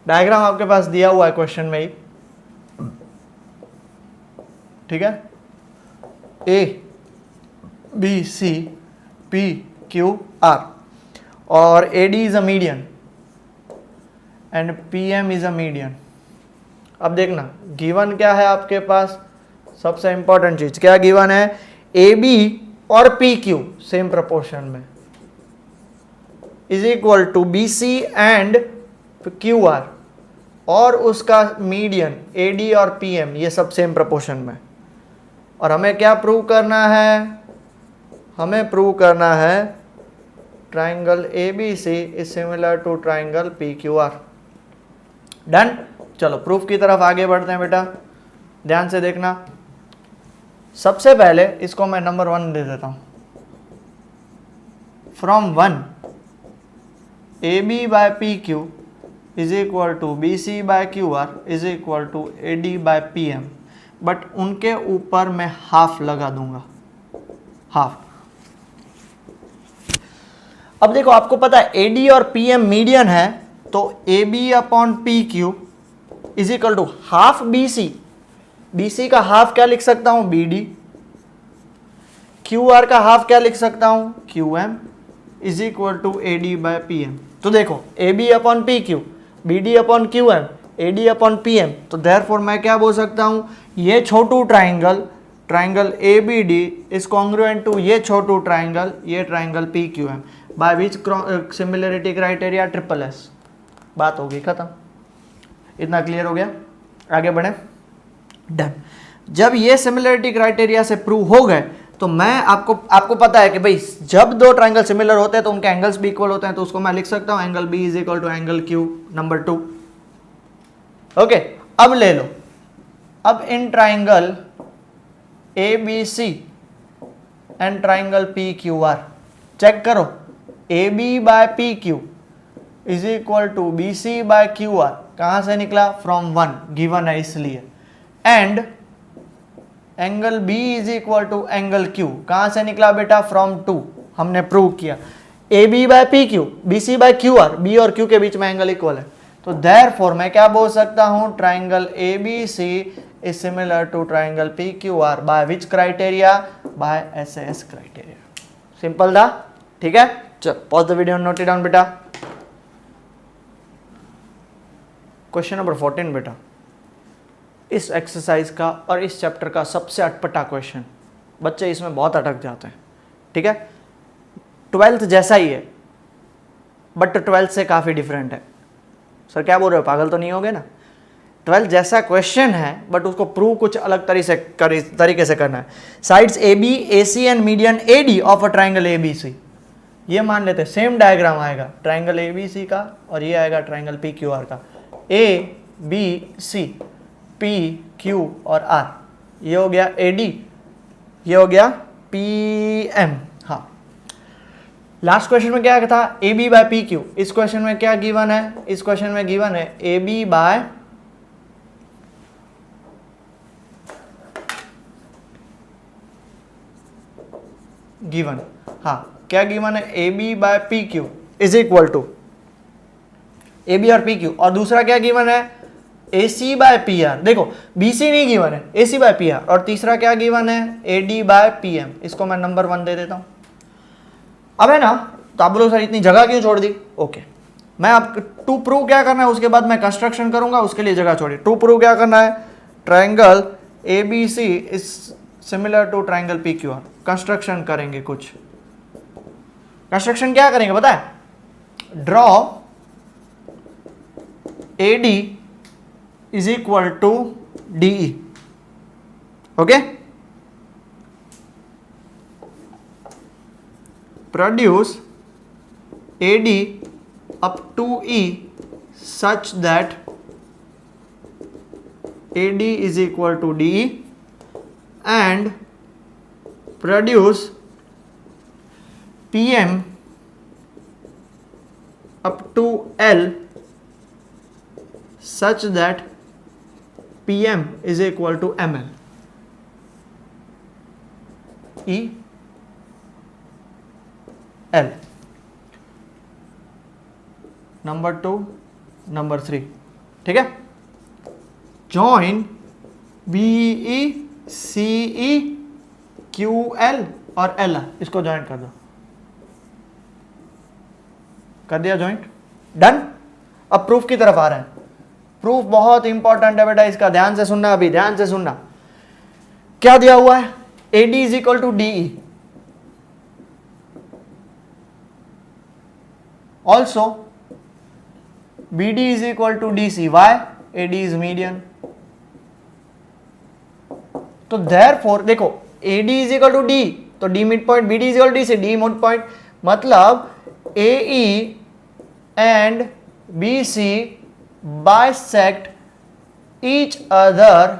Diagram आपके पास दिया हुआ है क्वेश्चन में ही, ठीक है। A B C P Q R और AD is a median and PM is a median. अब देखना गिवन क्या है आपके पास, सबसे इंपॉर्टेंट चीज क्या गिवन है? ए बी और पी क्यू सेम प्रपोर्शन में is equal to B C and Q R, और उसका मीडियन ए डी और पी एम ये सब सेम प्रपोर्शन में। और हमें क्या प्रूव करना है? हमें प्रूव करना है triangle A B C is similar to triangle P Q R. Done. चलो प्रूफ की तरफ आगे बढ़ते हैं बेटा, ध्यान से देखना। सबसे पहले इसको मैं नंबर 1 दे देता हूं। From 1 A B by P Q is equal to B C by Q R is equal to A D by P M, but उनके ऊपर मैं हाफ लगा दूंगा, हाफ। अब देखो आपको पता है ए डी और पी एम मीडियन है, तो A B upon P Q is equal to half B C, B C का हाफ क्या लिख सकता हूं, बी डी, क्यू आर का हाफ क्या लिख सकता हूं, Q M is equal to A D by P M. तो देखो A B upon P Q, B D upon Q M, A D upon P M, तो देयरफॉर मैं क्या बोल सकता हूं, ये छोटू triangle, triangle A B D is congruent to ये छोटू ट्राइंगल, ये triangle P Q M, by which similarity criteria triple S. बात होगी खत्म। इतना क्लियर हो गया, आगे बढ़े, डन। जब ये सिमिलरिटी क्राइटेरिया से प्रूव हो गए तो मैं आपको पता है कि भाई जब दो ट्राइंगल सिमिलर होते हैं तो उनके एंगल्स भी इक्वल होते हैं, तो उसको मैं लिख सकता हूं angle B is equal to angle Q number 2। Okay, अब ले लो, अब in triangle A B C and triangle P Q R check करो, A B by P Q is equal to B C by Q R, कहां से निकला, फ्रॉम 1, गिवन है इसलिए, and angle B is equal to angle Q कहां से निकला बेटा, फ्रॉम 2, हमने प्रूव किया, A B by P Q, B C by Q R, B और Q के बीच में एंगल इक्वल है, तो देयरफॉर मैं क्या बोल सकता हूं, triangle A B C is similar to triangle P Q R by which criteria, by S S criteria. Simple था, ठीक है। चल pause the video, note it down बेटा। क्वेश्चन नंबर 14 बेटा, इस एक्सरसाइज का और इस चैप्टर का सबसे अटपटा क्वेश्चन, बच्चे इसमें बहुत अटक जाते हैं, ठीक है। 12th जैसा ही है बट 12th से काफ़ी डिफरेंट है। सर क्या बोल रहे हो, पागल तो नहीं होगे ना। 12th जैसा क्वेश्चन है बट उसको प्रूव कुछ अलग तरीके से करना है। Sides A B, A C and median A D of a triangle A B C, ये मान लेते हैं सेम डायग्राम आएगा ट्राइंगल ए बी सी का और ये आएगा ट्राइंगल पी क्यू आर का, A B C P Q और आर, ये हो गया ए डी, ये हो गया पी एम। हाँ, लास्ट क्वेश्चन में क्या था, A B by P Q, इस क्वेश्चन में क्या गिवन है, इस क्वेश्चन में गिवन है ए बी बाय गिवन, हाँ क्या गिवन है, A B by P Q is equal to A B और पी क्यू, और दूसरा क्या गिवन है, A C by P R, देखो बी सी नहीं गिवन है, A C by P R, और तीसरा क्या गिवन है, A D by P M, इसको मैं नंबर 1 दे देता हूं। अब है ना, तो आप बोलो सर इतनी जगह क्यों छोड़ दी, ओके, मैं अब टू प्रूव क्या करना है उसके बाद मैं कंस्ट्रक्शन करूंगा, उसके लिए जगह छोड़ी। टू प्रूव क्या करना है, triangle A B C is similar to triangle P Q R, construction करेंगे कुछ। कंस्ट्रक्शन क्या करेंगे पता है, draw A D is equal to DE, okay, produce AD up to E such that AD is equal to DE and produce PM up to L such that PM is equal to ML, E L, number 2 number 3, ठीक है। जॉइन BE CE QL और LR, इसको ज्वाइंट कर दो, कर दिया ज्वाइंट, डन। अब प्रूफ की तरफ आ रहे हैं। प्रूफ बहुत इंपॉर्टेंट है बेटा, इसका ध्यान से सुनना, अभी ध्यान से सुनना। क्या दिया हुआ है, AD is equal to DE, also BD is equal to DC, why, AD is median. तो देयरफॉर देखो AD is equal to D, तो D mid point, BD is equal to DC, D mid point, मतलब AE and BC bisect each other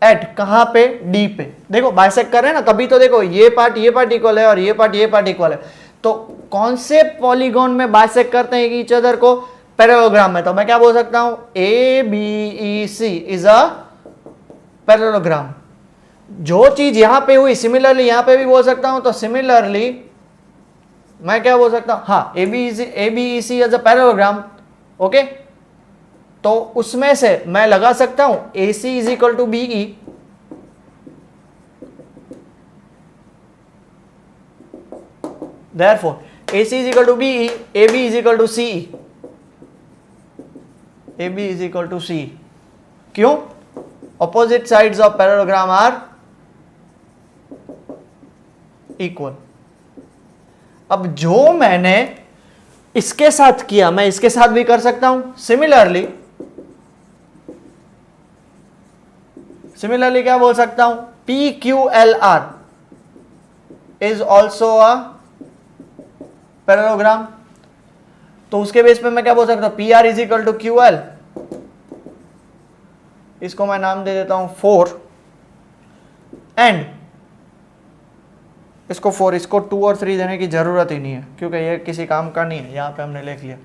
at, कहां पे, D पे। देखो बाइसेक्ट कर रहे हैं ना, तभी तो देखो ये पार्ट इक्वल है और ये पार्ट इक्वल है, तो कौन से पॉलीगॉन में बाइसेक्ट करते हैं ईच अदर को? पैरेललोग्राम में। तो मैं क्या बोल सकता हूं? A B E C is a parallelogram. जो चीज यहां पे हुई सिमिलरली यहां पे भी बोल सकता हूं। तो सिमिलरली मैं क्या बोल सकता हूं? हाँ, A B E C as a parallelogram. Okay, तो उसमें से मैं लगा सकता हूं A C is equal to B E, therefore AC is equal to BE, AB is equal to CE, AB is equal to CE। क्यों? Opposite sides of parallelogram are equal। अब जो मैंने इसके साथ किया मैं इसके साथ भी कर सकता हूं। सिमिलरली क्या बोल सकता हूं? PQLR is also a parallelogram. तो उसके बेस पे मैं क्या बोल सकता हूं? PR is equal to QL, इसको मैं नाम दे देता हूं 4, एंड इसको 4, इसको 2 और 3 देने की जरूरत ही नहीं है क्योंकि ये किसी काम का नहीं है, यहां पे हमने लिख लिया।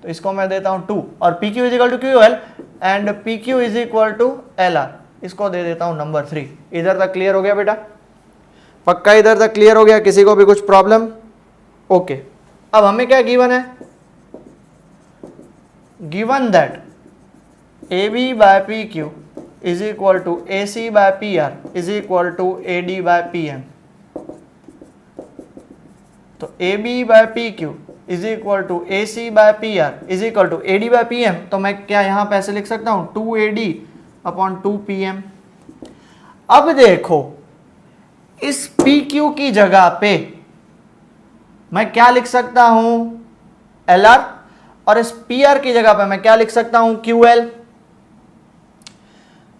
तो इसको मैं देता हूं 2, और PQ is equal to QL and PQ is equal to LR, इसको दे देता हूं नंबर 3। इधर तक क्लियर हो गया बेटा? पक्का इधर तक क्लियर हो गया? किसी को भी कुछ प्रॉब्लम? ओके। अब हमें क्या गिवन है? Given that AB by PQ is equal to AC by PR is equal to AD by PM। तो AB by PQ is equal to AC by PR is equal to AD by PM। तो मैं क्या यहां पे ऐसे लिख सकता हूं? 2AD upon 2PM। अब देखो, इस PQ की जगह पे मैं क्या लिख सकता हूं? LR, और इस PR की जगह पे मैं क्या लिख सकता हूं? QL।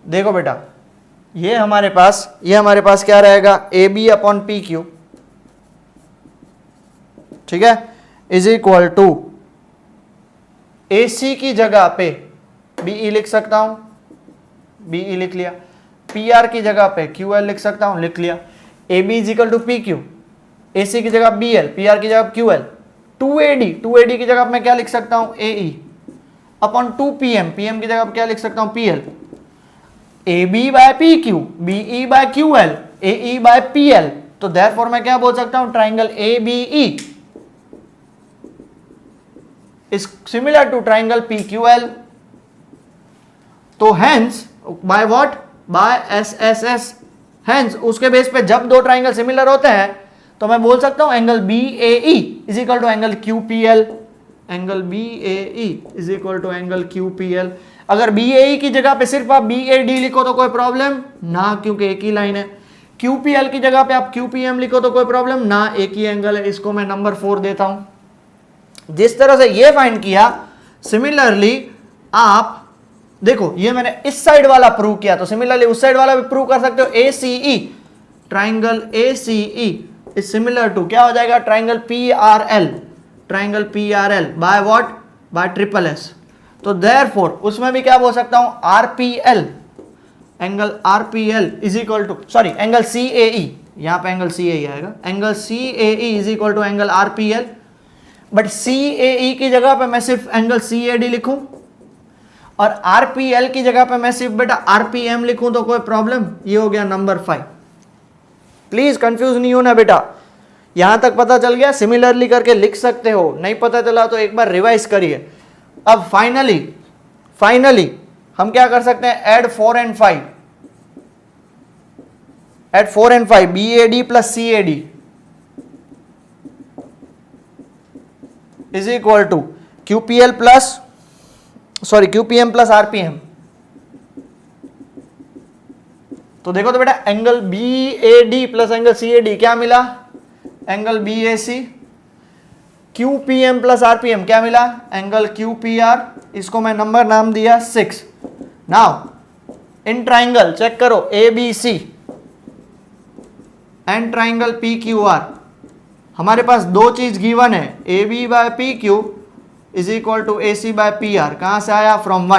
देखो बेटा, ये हमारे पास क्या रहेगा? AB अपॉन PQ, ठीक है, इज इक्वल टू AC की जगह पे BE लिख सकता हूं, BE लिख लिया। PR की जगह पे QL लिख सकता हूं, लिख लिया। AB is equal to PQ, AC की जगह BL, PR की जगह QL। 2AD की जगह मैं क्या लिख सकता हूं? AE अपॉन 2PM, PM की जगह क्या लिख सकता हूं? PL। AB by PQ, BE by QL, AE by PL। तो देयरफॉर मैं क्या बोल सकता हूं? Triangle ABE is similar to triangle PQL। तो hence by what? By SSS। Hence उसके बेस पे जब दो ट्राइंगल सिमिलर होते हैं तो मैं बोल सकता हूं angle BAE is equal to angle QPL। Angle BAE is equal to angle QPL। अगर BAE की जगह पे सिर्फ आप BAD लिखो तो कोई प्रॉब्लम ना, क्योंकि एक ही लाइन है। QPL की जगह पे आप QPM लिखो तो कोई प्रॉब्लम ना, एक ही एंगल है। इसको मैं नंबर 4 देता हूं। जिस तरह से ये फाइंड किया, सिमिलरली आप देखो, ये मैंने इस साइड वाला प्रूव किया, तो सिमिलरली उस साइड वाला भी प्रूव कर सकते हो। ACE, triangle ACE is similar to क्या हो जाएगा? Triangle PRL, triangle PRL by what? By triple S। तो देयरफॉर उसमें भी क्या बोल सकता हूं? RPL, angle RPL is equal to, sorry, angle CAE, यहां पे एंगल CAE आएगा। Angle CAE is equal to angle RPL, but CAE की जगह पे मैं सिर्फ एंगल CAD लिखूं और RPL की जगह पे मैं सिर्फ बेटा RPM लिखूं तो कोई प्रॉब्लम? ये हो गया नंबर 5। प्लीज कंफ्यूज नहीं होना बेटा, यहां तक पता चल गया? सिमिलरली करके लिख सकते हो, नहीं पता चला तो एक बार रिवाइज करिए। अब फाइनली हम क्या कर सकते हैं? Add 4 and 5, add 4 and 5, BAD plus CAD is equal to QPM plus RPM। तो देखो तो बेटा, angle BAD plus angle CAD क्या मिला? Angle BAC। QPM plus RPM क्या मिला? Angle QPR। इसको मैं नंबर नाम दिया 6। नाउ इन ट्राइंगल चेक करो ABC एंड ट्राइंगल PQR, हमारे पास दो चीज गिवन है। AB by PQ is equal to AC by PR। कहां से आया? फ्रॉम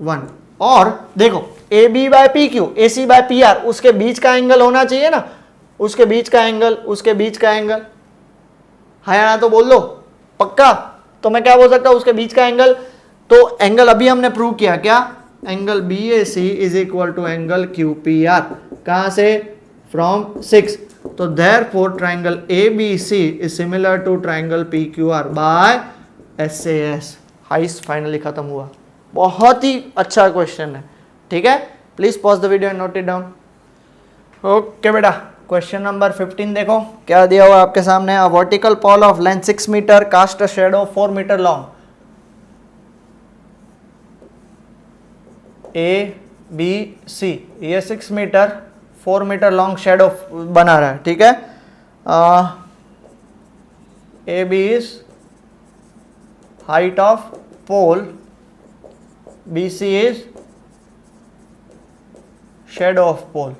1। और देखो AB by PQ, AC by PR, उसके बीच का एंगल होना चाहिए ना, उसके बीच का एंगल, उसके बीच का एंगल, हाँ या ना तो बोल दो पक्का। तो मैं क्या बोल सकता हूँ, उसके बीच का एंगल, तो एंगल अभी हमने प्रूव किया क्या, angle B A C is equal to angle Q P R, कहाँ से, फ्रॉम 6। तो therefore triangle A B C is similar to triangle P Q R by S A S. Hence finally खत्म हुआ। बहुत ही अच्छा क्वेश्चन है, ठीक है। Please pause the video and note it down. Okay बेटा, क्वेश्चन नंबर 15 देखो क्या दिया हुआ आपके सामने। A vertical pole of length 6 metre cast a shadow 4 metre long. A B C, ये 6 मीटर 4 मीटर लॉन्ग शेडो बना रहा है, ठीक है। A B is height of pole, B C is shadow of pole.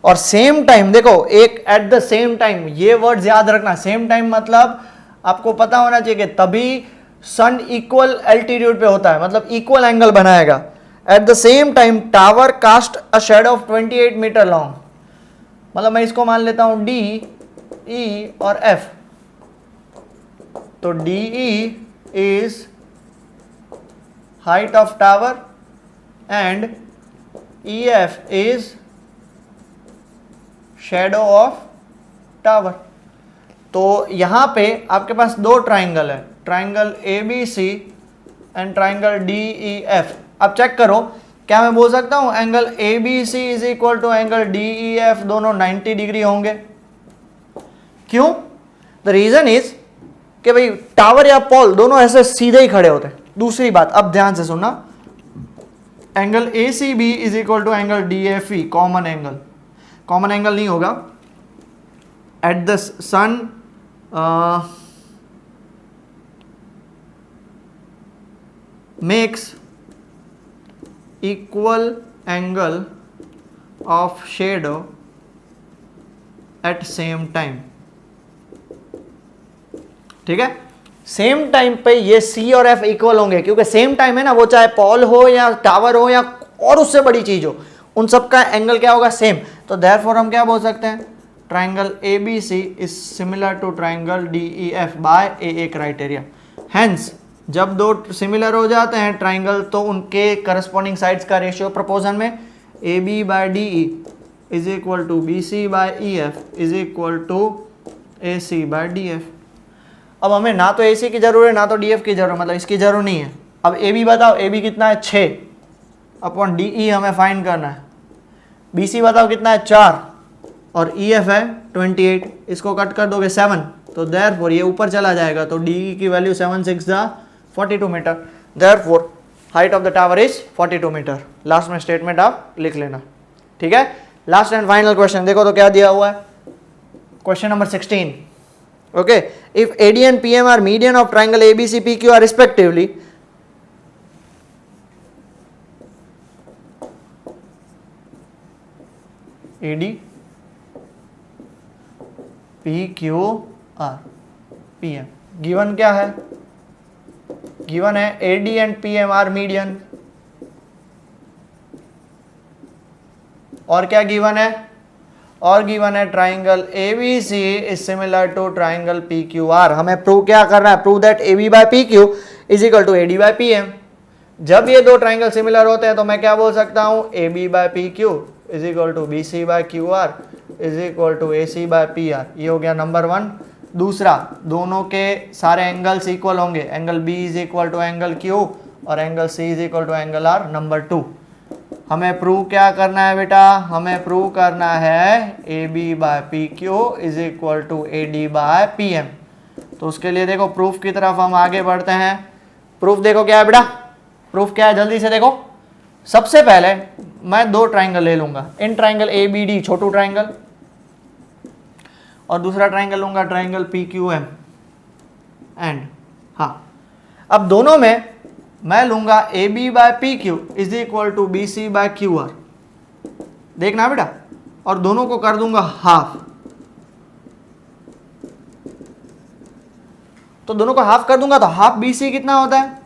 और सेम टाइम देखो, एक एट द सेम टाइम, ये वर्ड्स याद रखना। सेम टाइम मतलब आपको पता होना चाहिए कि तभी सन इक्वल एल्टीट्यूड पे होता है, मतलब इक्वल एंगल बनाएगा। At the same time tower cast a shadow of 28 metre long, मतलब मैं इसको मान लेता हूं डी, ई और एफ। तो D E is height of tower and E F is shadow of tower. तो यहां पे आपके पास दो ट्राइंगल है, triangle A B C and triangle D E F. अब चेक करो, क्या मैं बोल सकता हूं angle A B C is equal to angle D E F, दोनों 90 डिग्री होंगे। क्यों? द रीजन इज कि भाई टावर या पोल दोनों ऐसे सीधे ही खड़े होते हैं। दूसरी बात, अब ध्यान से सुनना, angle A C B is equal to angle D F E, common angle, common angle नहीं होगा। At the sun makes equal angle of shadow at same time, ठीक है। सेम टाइम पे ये सी और एफ इक्वल होंगे, क्योंकि सेम टाइम है ना, वो चाहे पॉल हो या टावर हो या और उससे बड़ी चीज हो, उन सब का एंगल क्या होगा, सेम। तो देयरफॉर हम क्या बोल सकते हैं, triangle A B C is similar to triangle D E F by A A criteria. Hence जब दो सिमिलर हो जाते हैं ट्राइंगल, तो उनके करस्पॉन्डिंग साइड्स का रेशियो प्रपोजन में A B by D E is equal to B C by E F is equal to A C by D F. अब हमें ना तो ए सी की जरूरत है ना तो डी एफ की जरूरत, मतलब इसकी जरूरत नहीं है। अब ए बी बताओ, ए बी कितना है 6 अपॉन डी ई हमें फाइंड करना है। बी सी बताओ कितना है 4 और ई एफ है 28, इसको कट कर दोगे 7, तो देयरफॉर ये ऊपर चला जाएगा, तो डी ई की value 7 6 42 metre. Therefore height of the tower is 42 metre. Last में स्टेटमेंट आप लिख लेना, ठीक है। लास्ट एंड फाइनल क्वेश्चन देखो तो क्या दिया हुआ है, question number 16। Okay, if AD and PM are median of triangle ABC PQR respectively, AD PQR PM given क्या है, गिवन है AD and PM are median, और क्या गिवन है, और गिवन है triangle ABC is similar to triangle PQR। हमें प्रूव क्या करना है, prove that AB by PQ is equal to AD by PM। जब ये दो ट्राइंगल सिमिलर होते हैं तो मैं क्या बोल सकता हूँ, AB by PQ is equal to BC by QR is equal to AC by PR। ये हो गया नंबर 1। दूसरा, दोनों के सारे एंगल्स इक्वल होंगे, angle B is equal to angle Q और angle C is equal to angle R। Number 2, हमें प्रूव क्या करना है बेटा, हमें प्रूव करना है AB by PQ is equal to AD by PM। तो उसके लिए देखो प्रूफ की तरफ हम आगे बढ़ते हैं। प्रूफ देखो क्या है बेटा, प्रूफ क्या है जल्दी से देखो। सबसे पहले मैं दो ट्राइंगल ले लूंगा, इन ट्राइंगल ABD छोटू ट्राइंगल, और दूसरा ट्राइंगल लूंगा ट्राइंगल PQM एंड, हाँ अब दोनों में मैं लूंगा AB by PQ is equal to BC by QR, देखना बेटा, और दोनों को कर दूंगा हाफ। तो दोनों को हाफ कर दूंगा तो हाफ BC कितना होता है,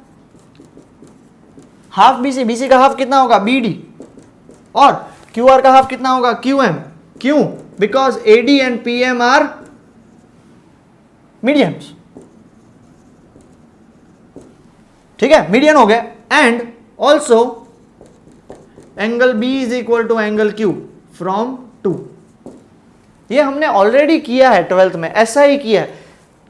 हाफ BC, BC का हाफ कितना होगा BD, और QR का हाफ कितना होगा QM। क्यों? Because AD and PM are mediums, ठीक है, मीडियन हो गया. And also angle B is equal to angle Q from 2. ये हमने ऑलरेडी किया है 12th में, ऐसा ही किया है.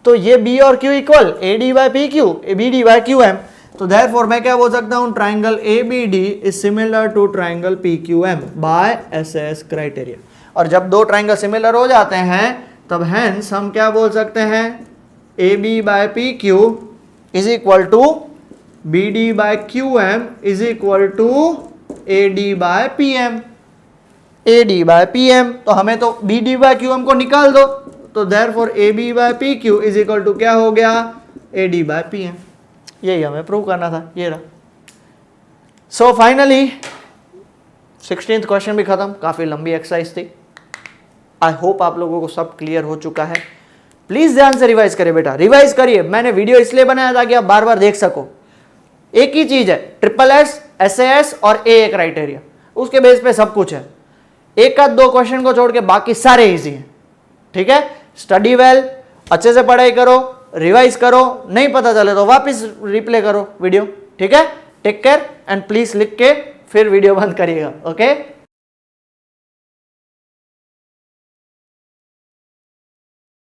तो ये B और Q equal AD by PQ, BD by QM. तो देयरफॉर मैं क्या बोल सकता हूं, triangle ABD is similar to triangle PQM by SAS criteria. और जब दो ट्राइंगल सिमिलर हो जाते हैं तब हेंस हम क्या बोल सकते हैं, AB by PQ is equal to BD by QM is equal to AD by PM. AD by PM, तो हमें तो BD बाय QM को निकाल दो, तो therefore AB by PQ is equal to क्या हो गया, AD बाय PM. यही हमें प्रूव करना था, ये रहा. सो फाइनली 16th क्वेश्चन भी खत्म. काफी लंबी एक्सरसाइज थी. आई होप आप लोगों को सब क्लियर हो चुका है. प्लीज ध्यान से रिवाइज करिए बेटा, रिवाइज करिए. मैंने वीडियो इसलिए बनाया ताकि आप बार बार देख सको. एक ही चीज है, SSS, SAS और AA क्राइटेरिया, उसके बेस पे सब कुछ है. एक आध दो क्वेश्चन को छोड़ के बाकी सारे इजी हैं. ठीक है, स्टडी वेल, अच्छे से पढ़ाई करो, रिवाइज करो. नहीं पता चले तो वापस रिप्ले करो वीडियो. ठीक है, टेक केयर एंड प्लीज लिख के फिर वीडियो बंद करिएगा. ओके.